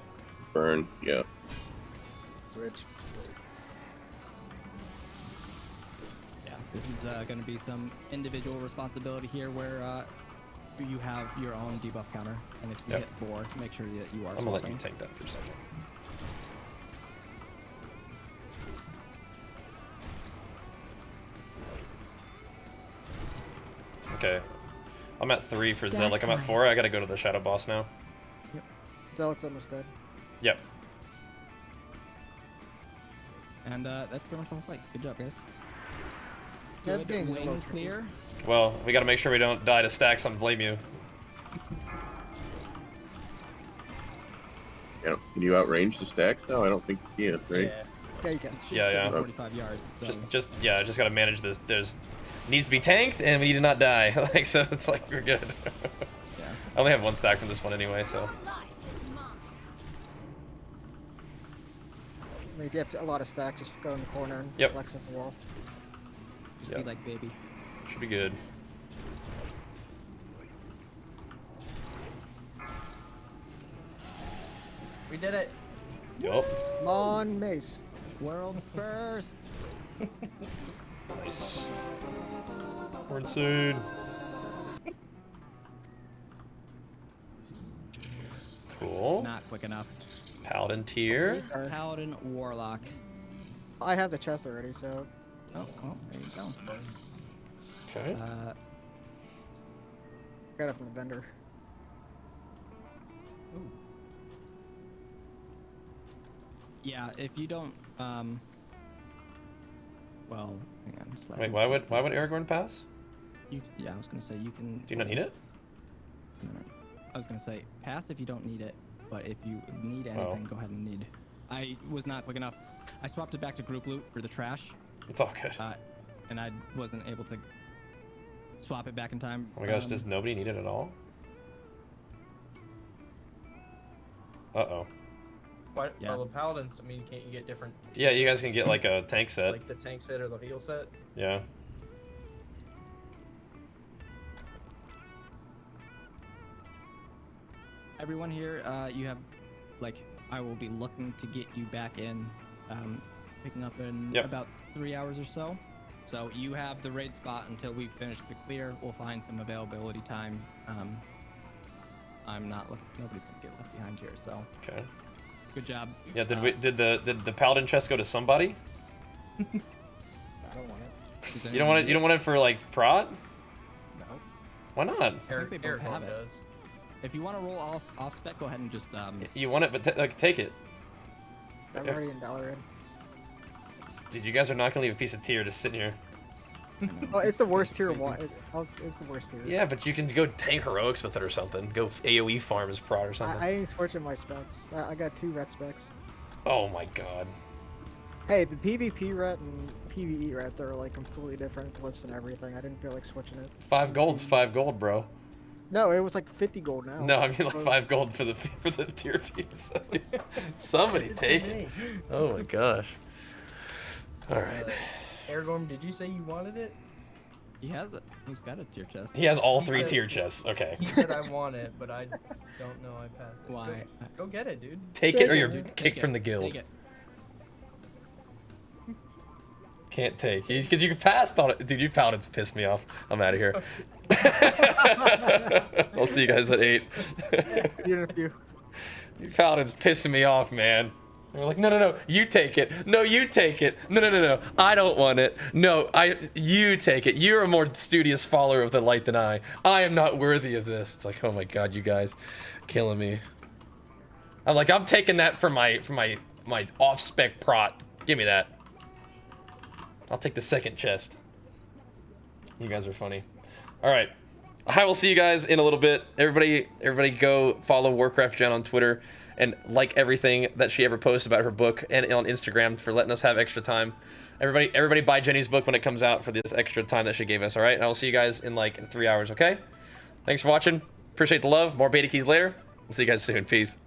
Burn. Yeah. Switch. Yeah, this is gonna be some individual responsibility here, where you have your own debuff counter, and if you Yep. hit 4, make sure that you are. I'm gonna let you swapping. tank that for a second. Okay. I'm at 3 for Stack Zelik. I'm at high. 4. I gotta go to the shadow boss now. Zealot's almost dead. Yep. And that's pretty much the whole fight. Good job, guys. That Good thing's a little wing tricky. clear. Well, we gotta make sure we don't die to stacks on Blame You. Yeah, can you outrange the stacks? No, I don't think you can, right? Yeah. Yeah, you can. It should Yeah, still yeah. be 45 yards. So. Just gotta manage this. There's needs to be tanked, and we need to not die. Like, so it's like we're good. Yeah. I only have one stack from this one anyway, so. I mean, if you have a lot of stack, just go in the corner and Yep. flex at the wall. Just Yep. be like baby. Should be good. We did it. Yup. Come on, Mace. World first. Nice. We're insane. Cool. Not quick enough. Paladin tier. Sorry. Paladin Warlock. I have the chest already, so Oh, well, there you go. Okay. got it from the vendor. Yeah, if you don't, well, hang on. Wait, why would Aragorn pass? Yeah, I was gonna say you can. Do you not need it? No. I was gonna say pass if you don't need it, but if you need anything, go ahead and need. I was not quick enough. I swapped it back to group loot for the trash. It's all good. And I wasn't able to swap it back in time. Oh my gosh, does nobody need it at all? Uh-oh. What? Yeah. Well, the paladins. I mean, can't you get different? Yeah, you guys can get like a tank set. Like the tank set or the heal set. Yeah. Everyone here, you have, like, I will be looking to get you back in, picking up in about 3 hours or so. So you have the raid spot until we finish the clear. We'll find some availability time. I'm not looking. Nobody's gonna get left behind here. So. Okay. Good job. Yeah. Did the paladin chest go to somebody? I don't want it. You don't want it. You don't want it for like prod? No. Why not? I think they both Aragorn have it. does. If you want to roll off spec, go ahead and just You want it, but like take it. I'm already in Dalaran. Dude, you guys are not gonna leave a piece of tier just sitting here. Oh, it's the worst tier one. It's the worst tier. Yeah, but you can go tank heroics with it or something. Go AOE farm as prod or something. I ain't switching my specs. I got 2 ret specs. Oh my god. Hey, the PvP ret and PvE ret are like completely different glyphs and everything. I didn't feel like switching it. 5 gold's 5 gold, bro. No, it was like 50 gold now. No, I mean like 5 gold for the tier piece. Somebody take it. Oh my gosh. All right. Aragorn, did you say you wanted it? He has it. He's got a tier chest. He has all He 3 said- tier chests. Okay. He said I want it, but I don't know I passed it. Why? Go get it, dude. Take it or Take you're it. kicked from the guild. Take it. Can't take. Because you passed on it. Dude, you paladins pissed me off. I'm out of here. I'll see you guys at 8. See you in a few. You paladins pissing me off, man. They're like, no, you take it. No, you take it. No, I don't want it. No, you take it. You're a more studious follower of the light than I. I am not worthy of this. It's like, oh my god, you guys, killing me. I'm like, I'm taking that for my off-spec prot. Give me that. I'll take the second chest. You guys are funny. All right, I will see you guys in a little bit. Everybody go follow Warcraft Jen on Twitter and like everything that she ever posts about her book, and on Instagram for letting us have extra time. Everybody buy Jenny's book when it comes out for this extra time that she gave us, all right? And I will see you guys in like 3 hours, okay? Thanks for watching. Appreciate the love. More beta keys later. We'll see you guys soon. Peace.